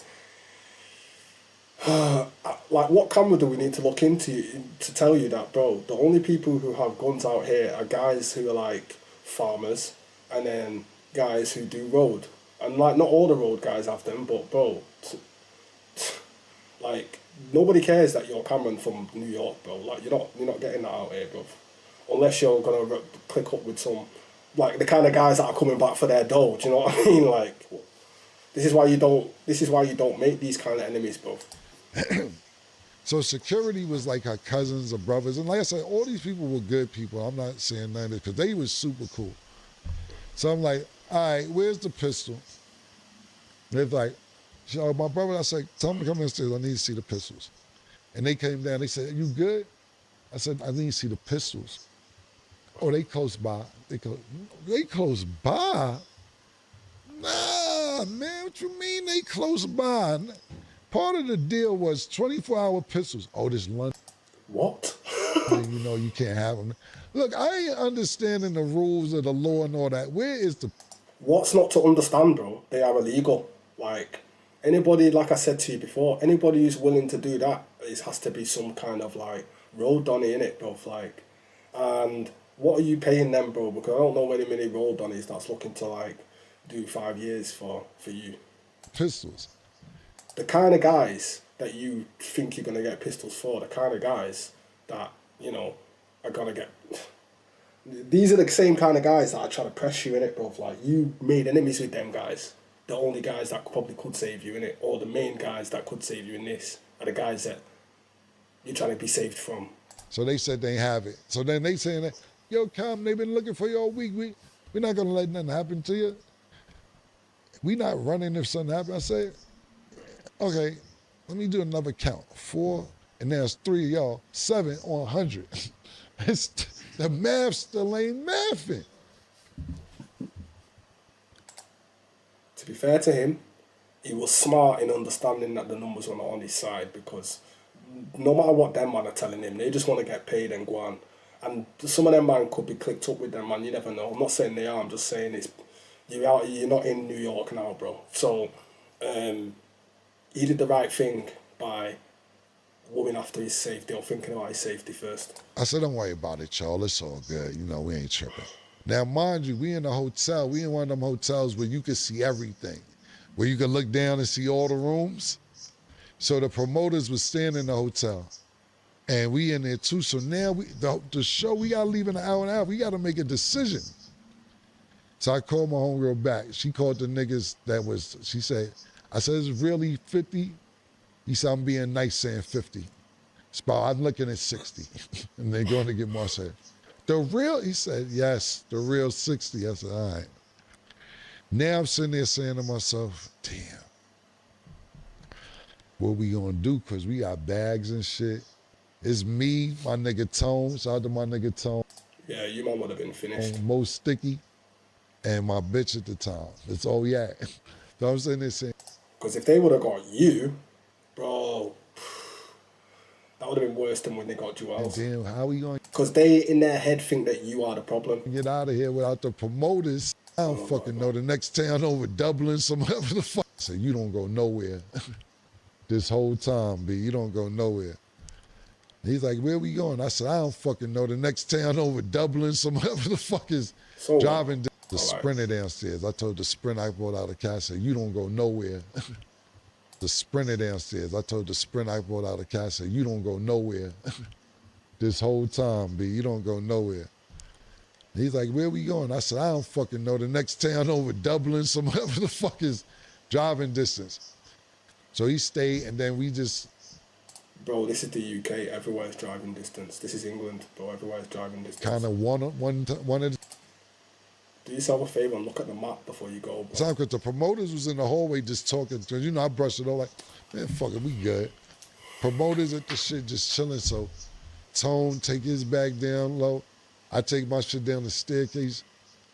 like, what camera do we need to look into to tell you that, bro? The only people who have guns out here are guys who are, like, farmers, and then guys who do road. And, like, not all the road guys have them, but, bro, like, nobody cares that you're Cameron from New York, bro. Like, you're not getting that out here, bro. Unless you're gonna click up with some, like, the kind of guys that are coming back for their dough. Do you know what I mean? Like, this is why you don't make these kind of enemies, bro. So security was like her cousins or brothers, and like I said, all these people were good people. I'm not saying none of this because they was super cool. So I'm like, all right, where's the pistol? They're like, my brother, I said, tell them to come downstairs. I need to see the pistols. And they came down. They said, are you good? I said, I need to see the pistols. Oh, they close by. They close by? Nah, man, what you mean they close by? Part of the deal was 24-hour pistols. Oh, this London. What? You know you can't have them. Look, I ain't understanding the rules of the law and all that. Where is the... What's not to understand, bro? They are illegal. Like, anybody, like I said to you before, anybody who's willing to do that, it has to be some kind of, like, road donny in it, bro. Like, and what are you paying them, bro? Because I don't know many road donnies that's looking to, like, do 5 years for you. Pistols. The kind of guys that you think you're going to get pistols for, the kind of guys that, you know, are going to get... These are the same kind of guys that are trying to press you in it, bro. Like, you made enemies with them guys. The only guys that probably could save you in it, or the main guys that could save you in this, are the guys that you're trying to be saved from. So they said they have it. So then they saying that, yo, Cam, they've been looking for you all week. We're not going to let nothing happen to you. We not running if something happens. I say, okay, let me do another count. 4, and there's 3 of y'all. 7 on 100. The math still ain't mathing. To be fair to him, he was smart in understanding that the numbers were not on his side, because no matter what them man are telling him, they just want to get paid and go on. And some of them man could be clicked up with them, man. You never know. I'm not saying they are. I'm just saying you're not in New York now, bro. So he did the right thing by looking after his safety or thinking about his safety first. I said, don't worry about it, y'all. It's all good. You know, we ain't tripping. Now, mind you, we in a hotel. We in one of them hotels where you can see everything, where you can look down and see all the rooms. So the promoters was staying in the hotel, and we in there too. So now the show, we got to leave in an hour and a half. We got to make a decision. So I called my homegirl back. She called the niggas she said, I said, is it really 50? He said, I'm being nice saying 50. I'm looking at 60. And they're going to get more. I said, the real? He said, yes, the real 60. I said, all right. Now I'm sitting there saying to myself, damn, what we gonna do? Because we got bags and shit. It's me, my nigga Tone. Shout out to my nigga Tone. Yeah, you might would have been finished. Most sticky. And my bitch at the time. That's all we had. So I'm sitting there saying. Because if they would have got you, bro, that would have been worse than when they got Juelz. Damn, how we going? Because they, in their head, think that you are the problem. Get out of here without the promoters. I don't fucking know. The next town over, Dublin, some whatever the fuck. So you don't go nowhere. This whole time, B, you don't go nowhere. He's like, where we going? I said, I don't fucking know. The next town over, Dublin, some whatever the fuck is driving. The Sprinter downstairs. I told the Sprinter I brought out of car. I said, you don't go nowhere. The Sprinter downstairs. I told the Sprinter I brought out of car. I said, you don't go nowhere. This whole time, B, you don't go nowhere. He's like, where we going? I said, I don't fucking know. The next town over, Dublin, some whatever the fuck is driving distance. So he stayed, and then we just... Bro, this is the UK. Everywhere's driving distance. This is England, bro. Everywhere's driving distance. Kind of one of the... Do yourself a favor and look at the map before you go, bro. Because the promoters was in the hallway just talking. Because, you know, I brushed it all like, man, fuck it, we good. Promoters at the shit just chilling. So Tone take his bag down low. I take my shit down the staircase.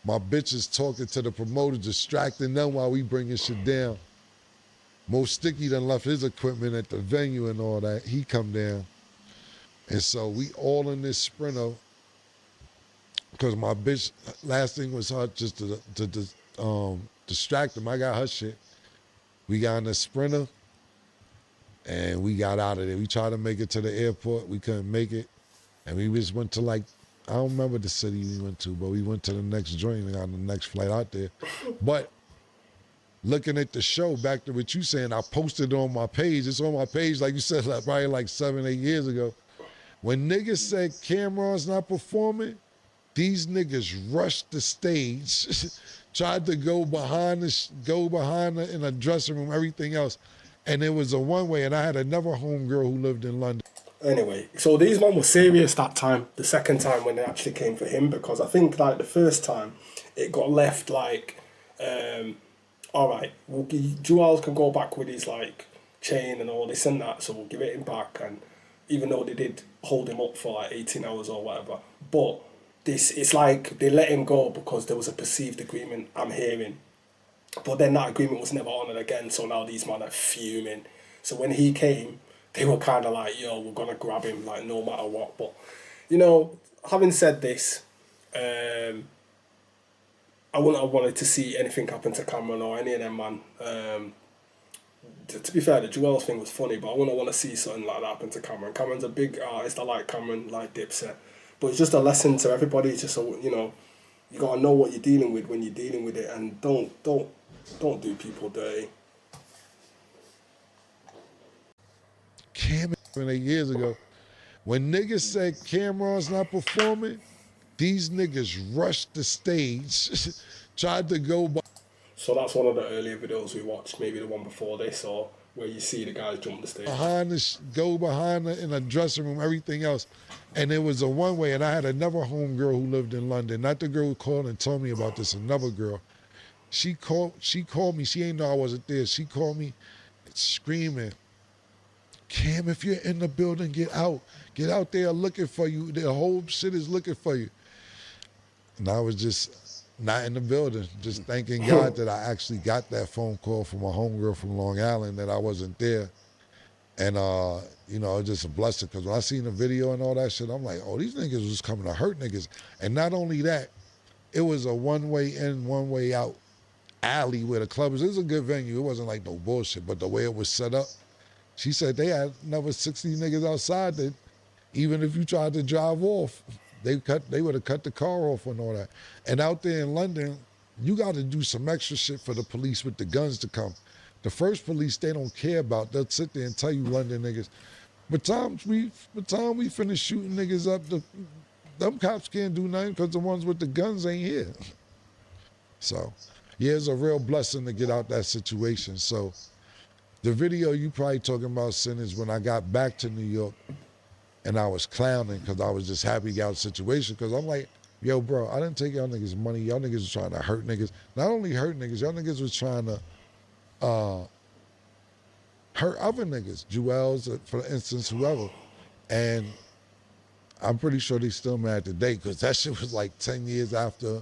My bitch is talking to the promoter, distracting them while we bringing shit down. Most Sticky done left his equipment at the venue and all that. He come down. And so we all in this Sprinter. Because my bitch, last thing was her just to distract him. I got her shit. We got in the Sprinter, and we got out of there. We tried to make it to the airport. We couldn't make it. And we just went to I don't remember the city we went to, but we went to the next joint and got the next flight out there. But looking at the show, back to what you saying, I posted it on my page. It's on my page, like you said, probably 7, 8 years ago. When niggas said Cameron's not performing, these niggas rushed the stage, tried to go behind her in a dressing room, everything else. And it was a one-way, and I had another homegirl who lived in London. Anyway, so these men were serious that time, the second time when they actually came for him, because I think the first time it got left all right, Juelz can go back with his chain and all this and that, so we'll give it him back. And even though they did hold him up for 18 hours or whatever, but it's like they let him go because there was a perceived agreement, I'm hearing. But then that agreement was never honoured again, so now these men are fuming. So when he came, they were kind of like, yo, we're going to grab him, no matter what. But, having said this, I wouldn't have wanted to see anything happen to Cameron or any of them, man. To be fair, the Juelz thing was funny, but I wouldn't want to see something like that happen to Cameron. Cameron's a big artist, I like Cameron, like Dipset. But it's just a lesson to everybody. It's just so you gotta know what you're dealing with when you're dealing with it, and don't do people dirty. Cameron 8 years ago, when niggas said Cameron's not performing, these niggas rushed the stage, tried to go by. So that's one of the earlier videos we watched, maybe the one before this, or where you see the guys jump the stage. Go behind her in a dressing room, everything else. And it was a one-way, and I had another homegirl who lived in London, not the girl who called and told me about this, another girl. She called me, she ain't know I wasn't there. She called me screaming, Cam, if you're in the building, get out. Get out there looking for you. The whole shit is looking for you. And I was just not in the building, just thanking God that I actually got that phone call from a homegirl from Long Island that I wasn't there. And, it's just a blessing, because when I seen the video and all that shit, I'm like, oh, these niggas was coming to hurt niggas. And not only that, it was a one-way in, one-way out alley where the club was. It was a good venue. It wasn't like no bullshit, but the way it was set up, She said they had another 60 niggas outside that even if you tried to drive off, they would have cut the car off and all that. And out there in London, you got to do some extra shit for the police with the guns to come. The first police they don't care about. They'll sit there and tell you London niggas. But time we finish shooting niggas up, them cops can't do nothing because the ones with the guns ain't here. So, yeah, it's a real blessing to get out that situation. So, the video you probably talking about, Sin, is when I got back to New York and I was clowning because I was just happy to get out of the situation because I'm like, yo, bro, I didn't take y'all niggas money. Y'all niggas was trying to hurt niggas. Not only hurt niggas, y'all niggas was trying to hurt other niggas, Juelz, for instance, whoever. And I'm pretty sure they still mad today because that shit was like 10 years after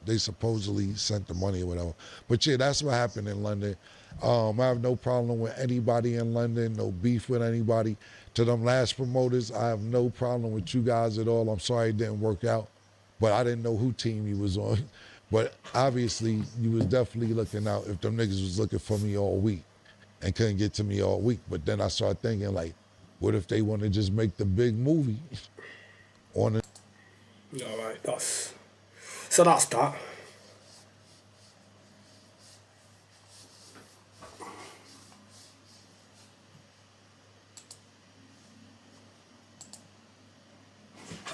they supposedly sent the money or whatever. But yeah, that's what happened in London. I have no problem with anybody in London, no beef with anybody. To them last promoters, I have no problem with you guys at all. I'm sorry it didn't work out, but I didn't know who team you was on. But obviously, you was definitely looking out if them niggas was looking for me all week and couldn't get to me all week. But then I started thinking, like, what if they want to just make the big movie on it? All right, so that's that.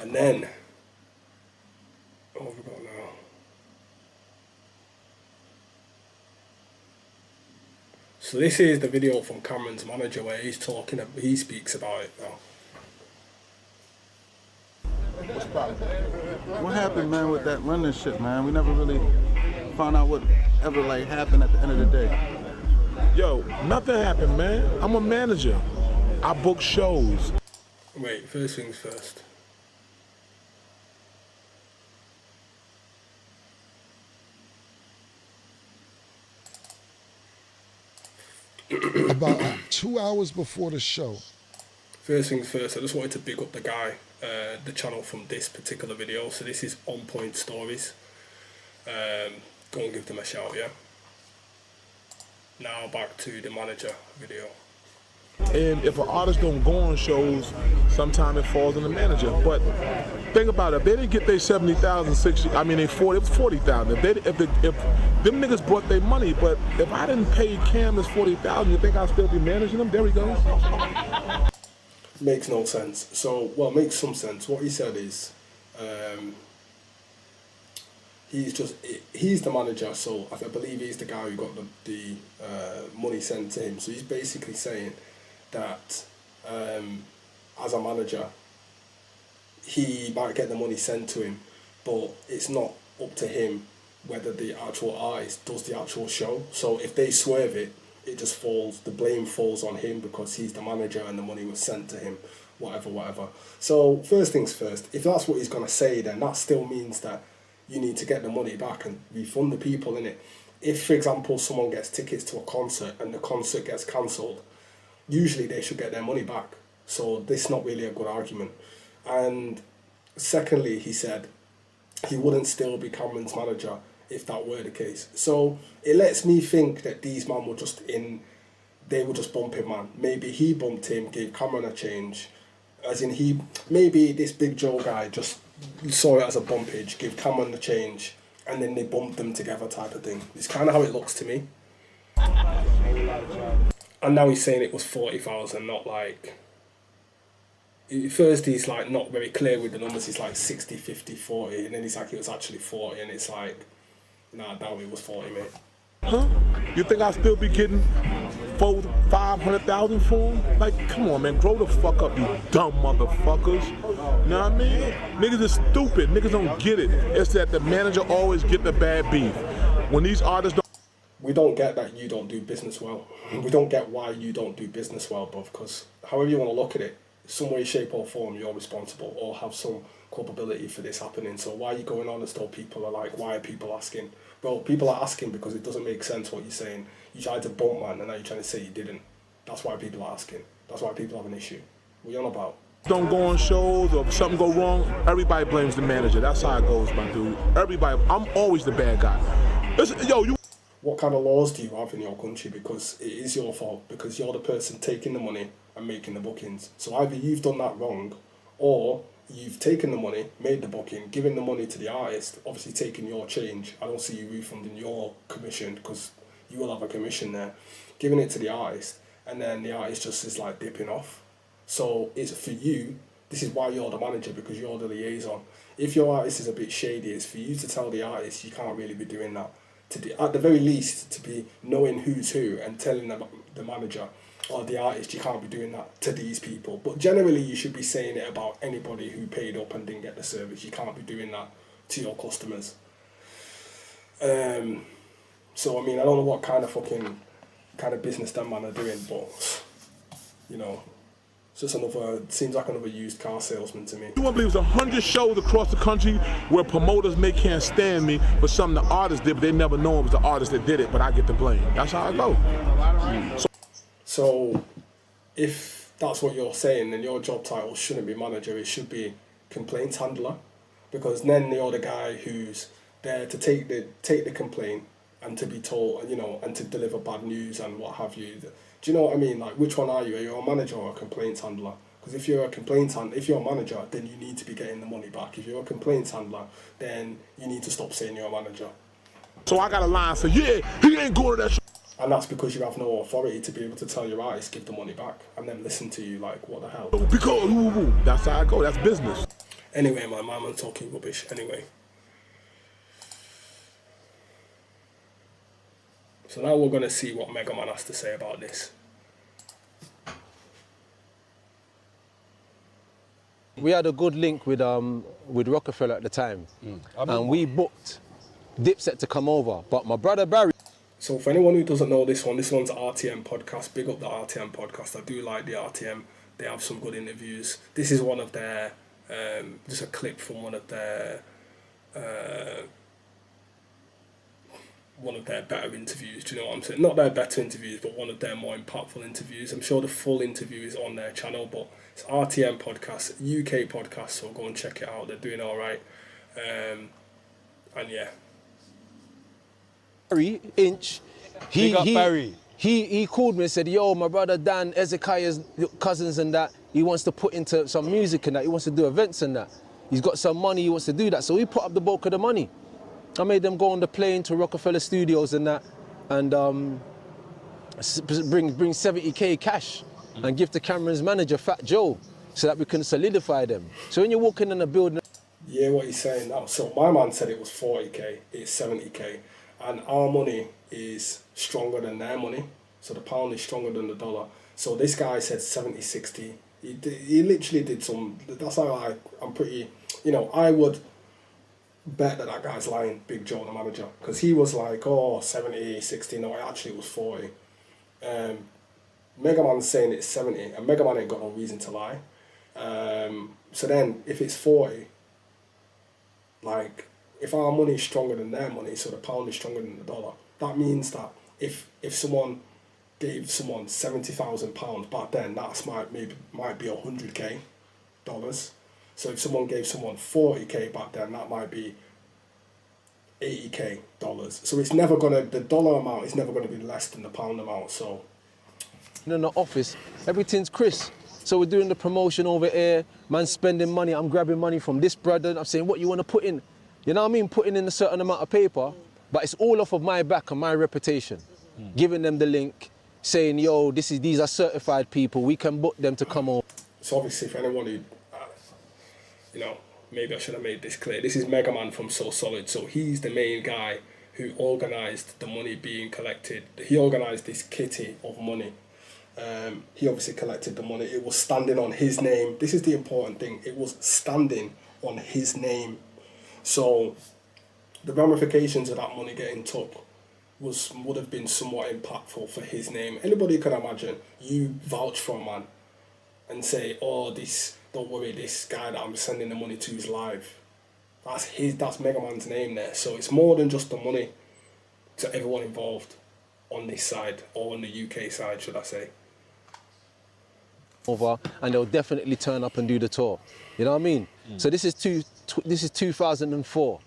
And then, what have we got now? So this is the video from Cameron's manager where he speaks about it now. What happened, man, with that London shit, man? We never really found out what ever like happened at the end of the day. Yo, nothing happened, man. I'm a manager. I book shows. Wait, first things first. About 2 hours before the show. First things first, I just wanted to big up the guy, the channel from this particular video. So this is On Point Stories. Go and give them a shout, yeah? Now back to the manager video. And if an artist don't go on shows, sometimes it falls on the manager. But think about it, if they didn't get their 70,000, 60, I mean, it was 40,000. If them niggas brought their money, but if I didn't pay Cam this 40,000, you think I'll still be managing them? There we go. Makes no sense. So, well, makes some sense. What he said is, he's the manager, so I believe he's the guy who got the money sent to him. So he's basically saying that as a manager, he might get the money sent to him, but it's not up to him whether the actual artist does the actual show. So if they swerve it, it just falls, the blame falls on him because he's the manager and the money was sent to him, whatever. So first things first, if that's what he's going to say, then that still means that you need to get the money back and refund the people, innit? If, for example, someone gets tickets to a concert and the concert gets cancelled, usually they should get their money back. So this is not really a good argument. And secondly, he said he wouldn't still be Cameron's manager if that were the case. So it lets me think that these men were just they were just bumping, man. Maybe he bumped him, gave Cameron a change. As in maybe this Big Joe guy just saw it as a bumpage, gave Cameron the change, and then they bumped them together type of thing. It's kind of how it looks to me. And now he's saying it was 40,000, not like... At first he's like not very clear with the numbers, he's like 60, 50, 40, and then he's like it was actually 40, and it's like, nah, I doubt it was 40, mate. Huh? You think I'll still be getting 500,000 for them? Like, come on, man, grow the fuck up, you dumb motherfuckers. You know what I mean? Niggas is stupid, niggas don't get it. It's that the manager always get the bad beef. When these artists don't... We don't get that you don't do business well. We don't get why you don't do business well, bro, because however you want to look at it, some way, shape or form, you're responsible or have some culpability for this happening. So why are you going on as though people are like, why are people asking? Well, people are asking because it doesn't make sense what you're saying. You tried to bump, man, and now you're trying to say you didn't. That's why people are asking. That's why people have an issue. What are you on about? Don't go on shows or something go wrong, everybody blames the manager. That's how it goes, my dude. Everybody, I'm always the bad guy. Listen, yo, you... what kind of laws do you have in your country? Because it is your fault, because you're the person taking the money and making the bookings. So either you've done that wrong, or you've taken the money, made the booking, given the money to the artist, obviously taking your change. I don't see you refunding your commission, because you will have a commission there, giving it to the artist, and then the artist just is like dipping off. So it's for you, this is why you're the manager, because you're the liaison. If your artist is a bit shady, it's for you to tell the artist you can't really be doing that. At the very least, to be knowing who's who and telling the manager or the artist you can't be doing that to these people. But generally you should be saying it about anybody who paid up and didn't get the service. You can't be doing that to your customers. So I mean, I don't know what kind of business that man are doing, but you know, it's just seems like another used car salesman to me. You won't believe there's 100 shows across the country where promoters can't stand me for something the artist did, but they never know it was the artist that did it, but I get the blame. That's how I go. So if that's what you're saying, then your job title shouldn't be manager, it should be complaints handler, because then you're the guy who's there to take the complaint and to be told, you know, and to deliver bad news and what have you. Do you know what I mean? Like, which one are you? Are you a manager or a complaints handler? Because if you're a manager, then you need to be getting the money back. If you're a complaints handler, then you need to stop saying you're a manager. So I got a line saying, yeah, he ain't going to that show. And that's because you have no authority to be able to tell your artist, give the money back, and then listen to you like, what the hell? Because, that's how I go, that's business. Anyway, my man's talking rubbish, anyway. So now we're going to see what Mega Man has to say about this. We had a good link with Rockefeller at the time, and we booked Dipset to come over, but my brother Barry... So for anyone who doesn't know this one's RTM podcast. Big up the RTM podcast. I do like the RTM. They have some good interviews. This is one of their, just a clip from one of their better interviews. Do you know what I'm saying? Not their better interviews, but one of their more impactful interviews. I'm sure the full interview is on their channel, but it's RTM podcast, UK podcast, so go and check it out. They're doing all right. And yeah. Barry Inch, he called me and said, yo, my brother Dan, Ezekiah's cousins and that, he wants to put into some music and that, he wants to do events and that. He's got some money, he wants to do that. So we put up the bulk of the money. I made them go on the plane to Rockefeller Studios and that, and bring 70k cash and give to Cameron's manager, Fat Joe, so that we can solidify them. So when you're walking in the building... Yeah, what he's saying now. So my man said it was 40k, it's 70k. And our money is stronger than their money. So the pound is stronger than the dollar. So this guy said 70-60. He literally did some... That's how I'm pretty... You know, I would bet that guy's lying, Big Joe, the manager. Because he was like, oh, 70-60. No, actually it was 40. Mega Man's saying it's 70. And Mega Man ain't got no reason to lie. So then, if it's 40... Like... If our money is stronger than their money, so the pound is stronger than the dollar, that means that if someone gave someone £70,000 back then, that might be $100k. So if someone gave someone 40k back then, that might be $80k. So it's never gonna, the dollar amount is never gonna be less than the pound amount. So in the office, everything's crisp. So we're doing the promotion over here, man spending money, I'm grabbing money from this brother, I'm saying, what you want to put in? You know what I mean? Putting in a certain amount of paper, but it's all off of my back and my reputation. Giving them the link, saying, yo, these are certified people, we can book them to come over. So obviously for anyone who, you know, maybe I should have made this clear, this is Mega Man from So Solid, so he's the main guy who organised the money being collected. He organised this kitty of money. He obviously collected the money, it was standing on his name. This is the important thing, it was standing on his name. So the ramifications of that money getting took would have been somewhat impactful for his name. Anybody can imagine you vouch for a man and say, oh, don't worry, this guy that I'm sending the money to is live. That's Mega Man's name there. So it's more than just the money to everyone involved on this side, or on the UK side, should I say. Over, and they'll definitely turn up and do the tour. You know what I mean? So this is 2004.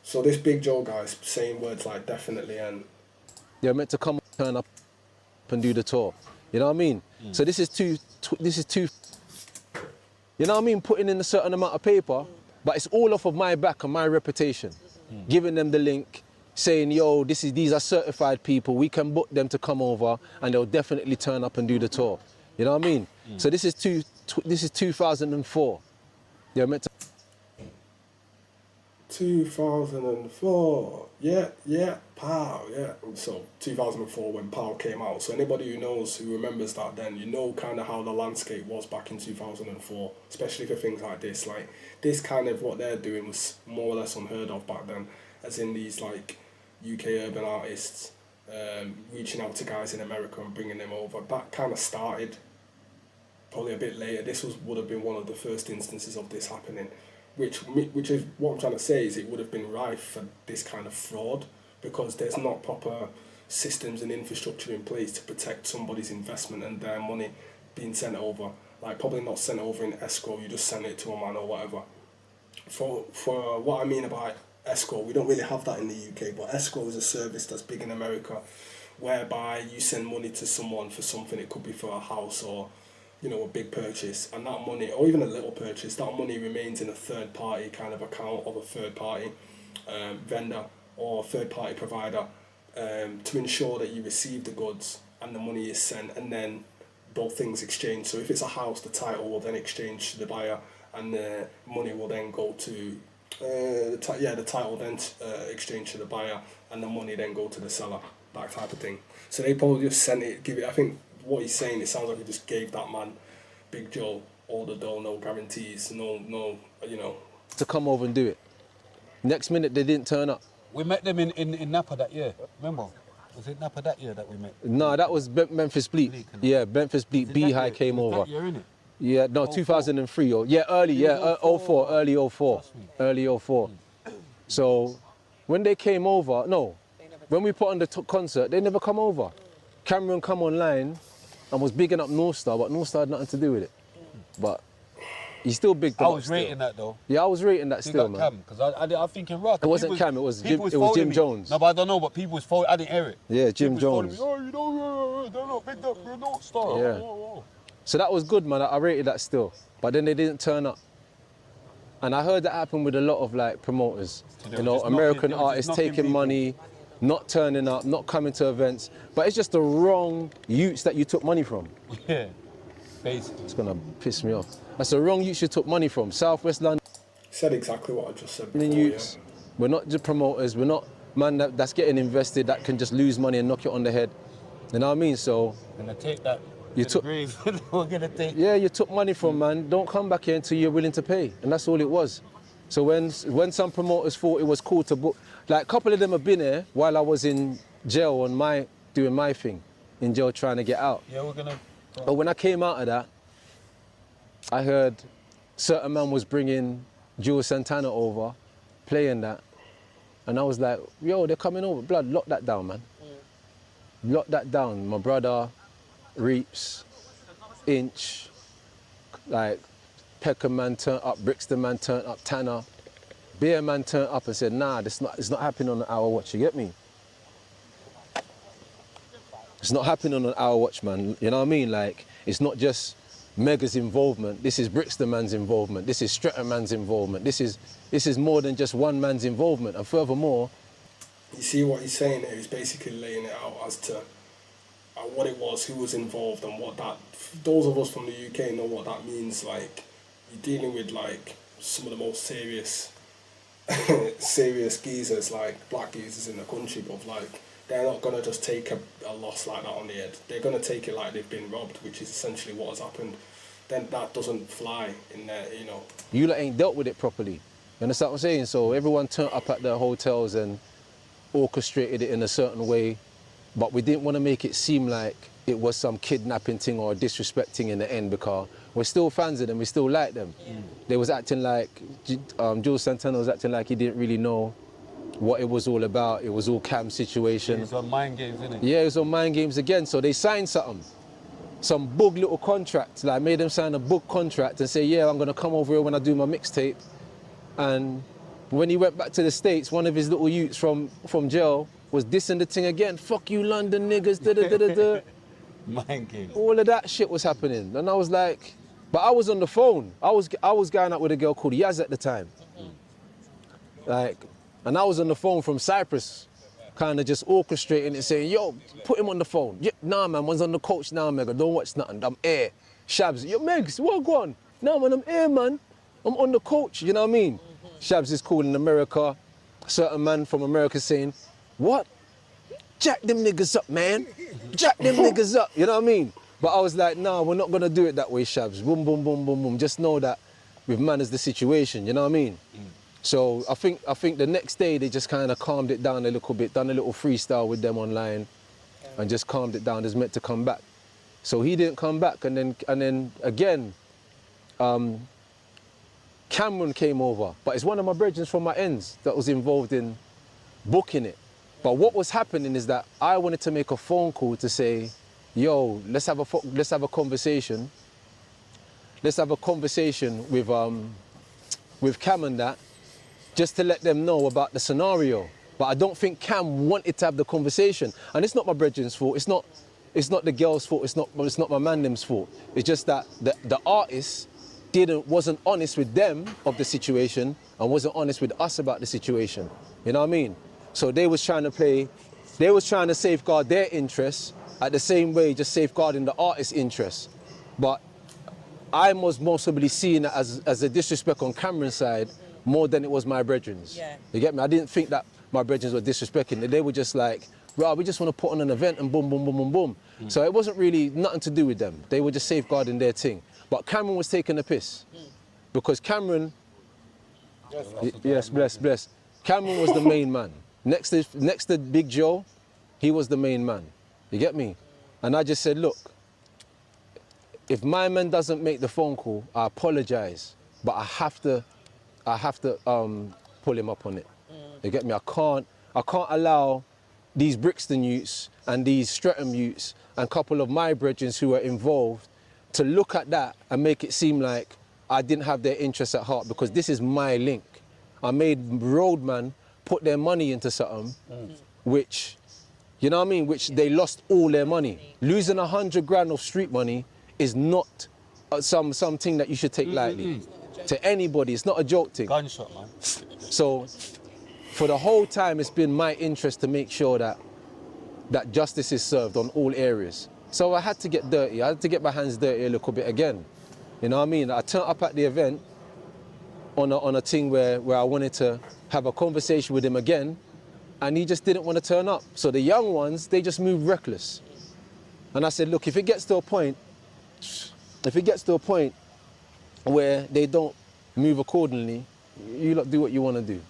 So this Big Joe guy's saying words like definitely and They're meant to come, turn up and do the tour. You know what I mean? So this is too, you know what I mean? Putting in a certain amount of paper, but it's all off of my back and my reputation. Giving them the link, saying, yo, these are certified people, we can book them to come over and they'll definitely turn up and do the tour. You know what I mean? So this is 2004. They're meant to 2004, yeah, Pow, yeah. So 2004 when Pow came out. So anybody who knows, who remembers that then, you know kind of how the landscape was back in 2004, especially for things like this. Like, this kind of what they're doing was more or less unheard of back then, as in these like UK urban artists reaching out to guys in America and bringing them over. That kind of started probably a bit later. This would have been one of the first instances of this happening. Which is what I'm trying to say is it would have been rife for this kind of fraud, because there's not proper systems and infrastructure in place to protect somebody's investment and their money being sent over. Like, probably not sent over in escrow, you just send it to a man or whatever. For what I mean about escrow, we don't really have that in the UK, but escrow is a service that's big in America, whereby you send money to someone for something. It could be for a house or, you know, a big purchase, and that money, or even a little purchase, that money remains in a third party kind of account of a third party vendor or third party provider to ensure that you receive the goods and the money is sent, and then both things exchange. So if it's a house, the title will then exchange to the buyer, and the money will then go to the title then exchange to the buyer, and the money then go to the seller, that type of thing. So they probably just sent it, I think what he's saying, it sounds like he just gave that man, Big Joe, all the dough, no guarantees, no, you know. to come over and do it. Next minute, they didn't turn up. We met them in Napa that year, remember? Was it Napa that year that we met? No, that was Memphis Bleak. Yeah, Memphis Bleak. Beehive came over. That year, innit? Yeah, no, 2003. Early 04. So when they came over, when we put on the concert, they never come over. Cameron come online and was bigging up North Star, but North Star had nothing to do with it. But he still bigged them up. I was rating that though. Yeah, I was rating that still, man. Because I think in rock. It wasn't Cam, it was Jim Jones. No, but I don't know, but people was following, I didn't hear it. Yeah, Jim Jones. Oh, you know, they're not bigged up for a North Star. Yeah. So that was good, man. I rated that still. But then they didn't turn up. And I heard that happen with a lot of like promoters. You know, American artists taking money, not turning up, not coming to events. But it's just the wrong youths that you took money from. Yeah, basically. It's gonna piss me off. That's the wrong youths you took money from. Southwest London. Said exactly what I just said before, youths. yeah. We're not just promoters. We're not man that's getting invested that can just lose money and knock it on the head. You know what I mean? So. Gonna take that. You took. We're gonna take. Yeah, you took money from man. Don't come back here until you're willing to pay, and that's all it was. So when some promoters thought it was cool to book, like a couple of them have been here while I was in jail doing my thing, in jail trying to get out. Yeah, we're gonna. But when I came out of that, I heard certain man was bringing Juelz Santana over, playing that, and I was like, yo, they're coming over. Blood, lock that down, man. Lock that down. My brother, Reeps, Inch, like Peckham man turned up, Brixton man turned up, Tanner, Beer man turned up and said, nah, it's not happening on an hour watch, you get me? It's not happening on an hour watch, man. You know what I mean? Like, it's not just Mega's involvement, this is Brixton man's involvement, this is Stretton man's involvement, this is more than just one man's involvement, and furthermore... You see what he's saying here, he's basically laying it out as to what it was, who was involved, and what that... Those of us from the UK know what that means. Like, you're dealing with like some of the most serious geezers, like black geezers in the country, but like they're not gonna just take a loss like that on the head. They're gonna take it like they've been robbed, which is essentially what has happened. Then that doesn't fly in there, you know. You lot ain't dealt with it properly. You understand what I'm saying? So everyone turned up at their hotels and orchestrated it in a certain way, but we didn't want to make it seem like it was some kidnapping thing or disrespecting in the end, because we're still fans of them, we still like them. They was acting like, Juelz Santana was acting like he didn't really know what it was all about. It was all Cam situation. It was on mind games, innit? Yeah, it was on mind games again. So they signed something, some bug little contract, like made them sign a book contract and say, yeah, I'm gonna come over here when I do my mixtape. And when he went back to the States, one of his little youths from jail was dissing the thing again. Fuck you, London niggas, da-da-da-da-da. Mind games. All of that shit was happening. And I was like, but I was on the phone. I was going out with a girl called Yaz at the time. Like, and I was on the phone from Cyprus, kind of just orchestrating it, saying, yo, put him on the phone. Yeah, nah, man, one's on the coach now, Mega. Don't watch nothing. I'm air. Shabs, yo, Megs, what go on? Nah, man, I'm air, man. I'm on the coach, you know what I mean? Shabs is cool in America. A certain man from America saying, what? Jack them niggas up, man. Jack them niggas up, you know what I mean? But I was like, nah, we're not gonna do it that way, Shabs. Boom, boom, boom, boom, boom. Just know that we've managed the situation, you know what I mean? So I think the next day they just kind of calmed it down a little bit, done a little freestyle with them online, and just calmed it down. It's meant to come back. So he didn't come back, and then again, Cameron came over, but it's one of my brethren from my ends that was involved in booking it. But what was happening is that I wanted to make a phone call to say, yo, let's have a conversation. Let's have a conversation with Cam and that, just to let them know about the scenario. But I don't think Cam wanted to have the conversation. And it's not my brethren's fault. It's not the girl's fault. It's not my man them's fault. It's just that the artist wasn't honest with them of the situation and wasn't honest with us about the situation. You know what I mean? So they was trying to safeguard their interests at the same way just safeguarding the artist's interests. But I was mostly seeing it as a disrespect on Cameron's side more than it was my brethren's. Yeah. You get me? I didn't think that my brethren's were disrespecting it. They were just like, right, we just want to put on an event and boom, boom, boom, boom, boom. So it wasn't really nothing to do with them. They were just safeguarding their thing. But Cameron was taking the piss. Because Cameron, yes, bless. Cameron was the main man. Next to Big Joe, he was the main man. You get me? And I just said, look, if my man doesn't make the phone call, I apologize, but I have to pull him up on it. You get me? I can't allow these Brixton youths and these Streatham youths and a couple of my brethren who are involved to look at that and make it seem like I didn't have their interests at heart, because this is my link. I made Roadman put their money into something which, you know what I mean, which they lost all their money. Losing 100 grand of street money is not something that you should take lightly. To anybody, it's not a joke thing. Gunshot, man. So for the whole time, it's been my interest to make sure that justice is served on all areas. So I had to get dirty. I had to get my hands dirty a little bit again. You know what I mean? I turned up at the event on a thing where I wanted to have a conversation with him again, and he just didn't want to turn up. So the young ones, they just moved reckless. And I said, look, if it gets to a point where they don't move accordingly, you lot do what you want to do.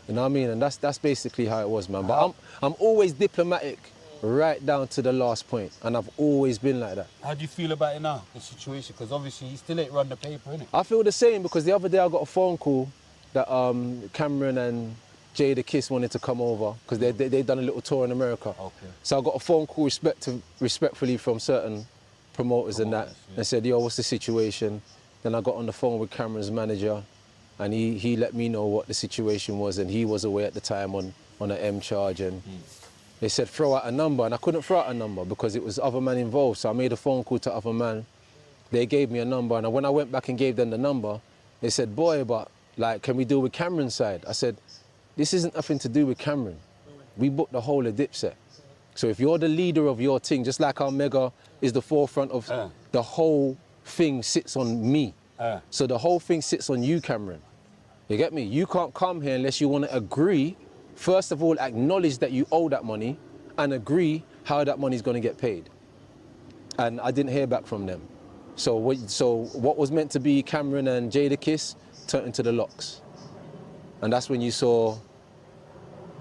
You know what I mean? And that's basically how it was, man. But I'm always diplomatic right down to the last point, and I've always been like that. How do you feel about it now, the situation? Because obviously you still ain't run the paper, innit? I feel the same, because the other day I got a phone call that Cameron and Jay the Kiss wanted to come over, because they done a little tour in America. Okay. So I got a phone call respectfully from certain promoters and that, and said, yo, what's the situation? Then I got on the phone with Cameron's manager, and he let me know what the situation was, and he was away at the time on an M charge, and they said throw out a number, and I couldn't throw out a number because it was other man involved. So I made a phone call to other man. They gave me a number, and when I went back and gave them the number, they said, boy, but like, can we deal with Cameron's side? I said, this isn't nothing to do with Cameron. We booked the whole of Dipset. So if you're the leader of your thing, just like our Mega is the forefront of the whole thing sits on me. So the whole thing sits on you, Cameron. You get me? You can't come here unless you want to agree. First of all, acknowledge that you owe that money and agree how that money's going to get paid. And I didn't hear back from them. So what was meant to be Cameron and Jada Kiss turned into the Locks. And that's when you saw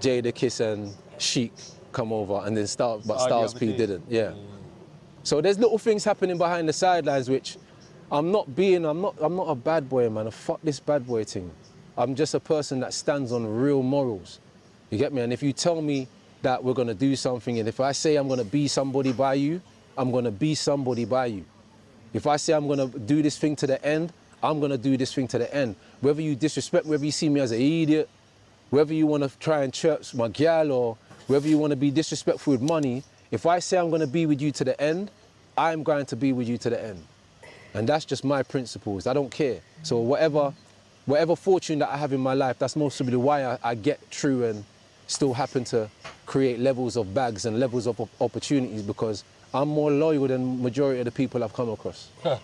Jada Kiss and Chic come over, and then Styles P didn't. Yeah. So there's little things happening behind the sidelines which I'm not a bad boy, man. Fuck this bad boy thing. I'm just a person that stands on real morals. You get me? And if you tell me that we're gonna do something, and if I say I'm gonna be somebody by you, I'm gonna be somebody by you. If I say I'm gonna do this thing to the end, I'm gonna do this thing to the end. Whether you disrespect, whether you see me as an idiot, whether you wanna try and chirp my gal or whether you want to be disrespectful with money, if I say I'm going to be with you to the end, I'm going to be with you to the end. And that's just my principles. I don't care. So whatever fortune that I have in my life, that's most probably why I get through and still happen to create levels of bags and levels of opportunities, because I'm more loyal than majority of the people I've come across. I want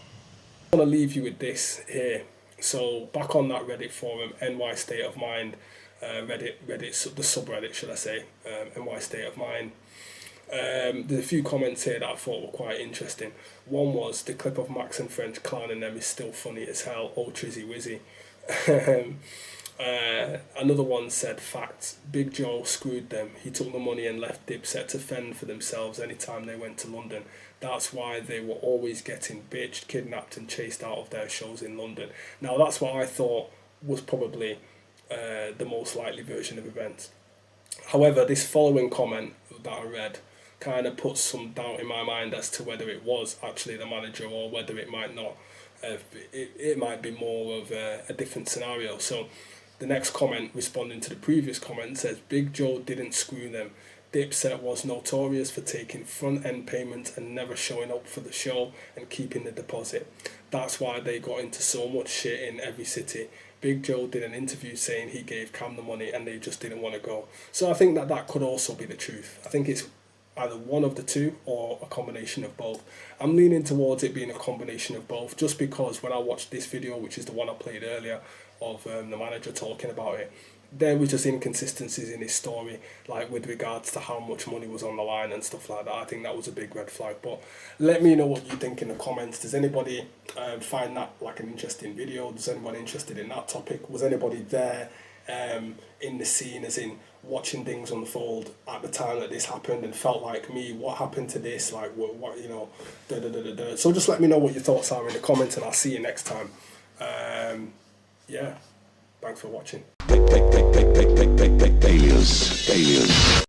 to leave you with this here. So back on that Reddit forum, NY State of Mind, Reddit, the subreddit, should I say, NY State of Mind. There's a few comments here that I thought were quite interesting. One was, the clip of Max and French clowning them is still funny as hell. Oh, Trizzy Wizzy. Another one said, facts, Big Joe screwed them. He took the money and left Dipset to fend for themselves anytime they went to London. That's why they were always getting bitched, kidnapped and chased out of their shows in London. Now that's what I thought was probably the most likely version of events. However, this following comment that I read kind of puts some doubt in my mind as to whether it was actually the manager or whether it might not. It might be more of a different scenario. So the next comment, responding to the previous comment, says, Big Joe didn't screw them. Dipset was notorious for taking front-end payments and never showing up for the show and keeping the deposit. That's why they got into so much shit in every city. Big Joe did an interview saying he gave Cam the money and they just didn't want to go. So I think that could also be the truth. I think it's either one of the two or a combination of both. I'm leaning towards it being a combination of both, just because when I watched this video, which is the one I played earlier, of the manager talking about it, there was just inconsistencies in his story, like with regards to how much money was on the line and stuff like that. I think that was a big red flag. But let me know what you think in the comments. Does anybody find that like an interesting video? Does anybody interested in that topic? Was anybody there in the scene, as in watching things unfold at the time that this happened, and felt like me, what happened to this, like what you know, So just let me know what your thoughts are in the comments, and I'll see you next time. Yeah, thanks for watching. Alias.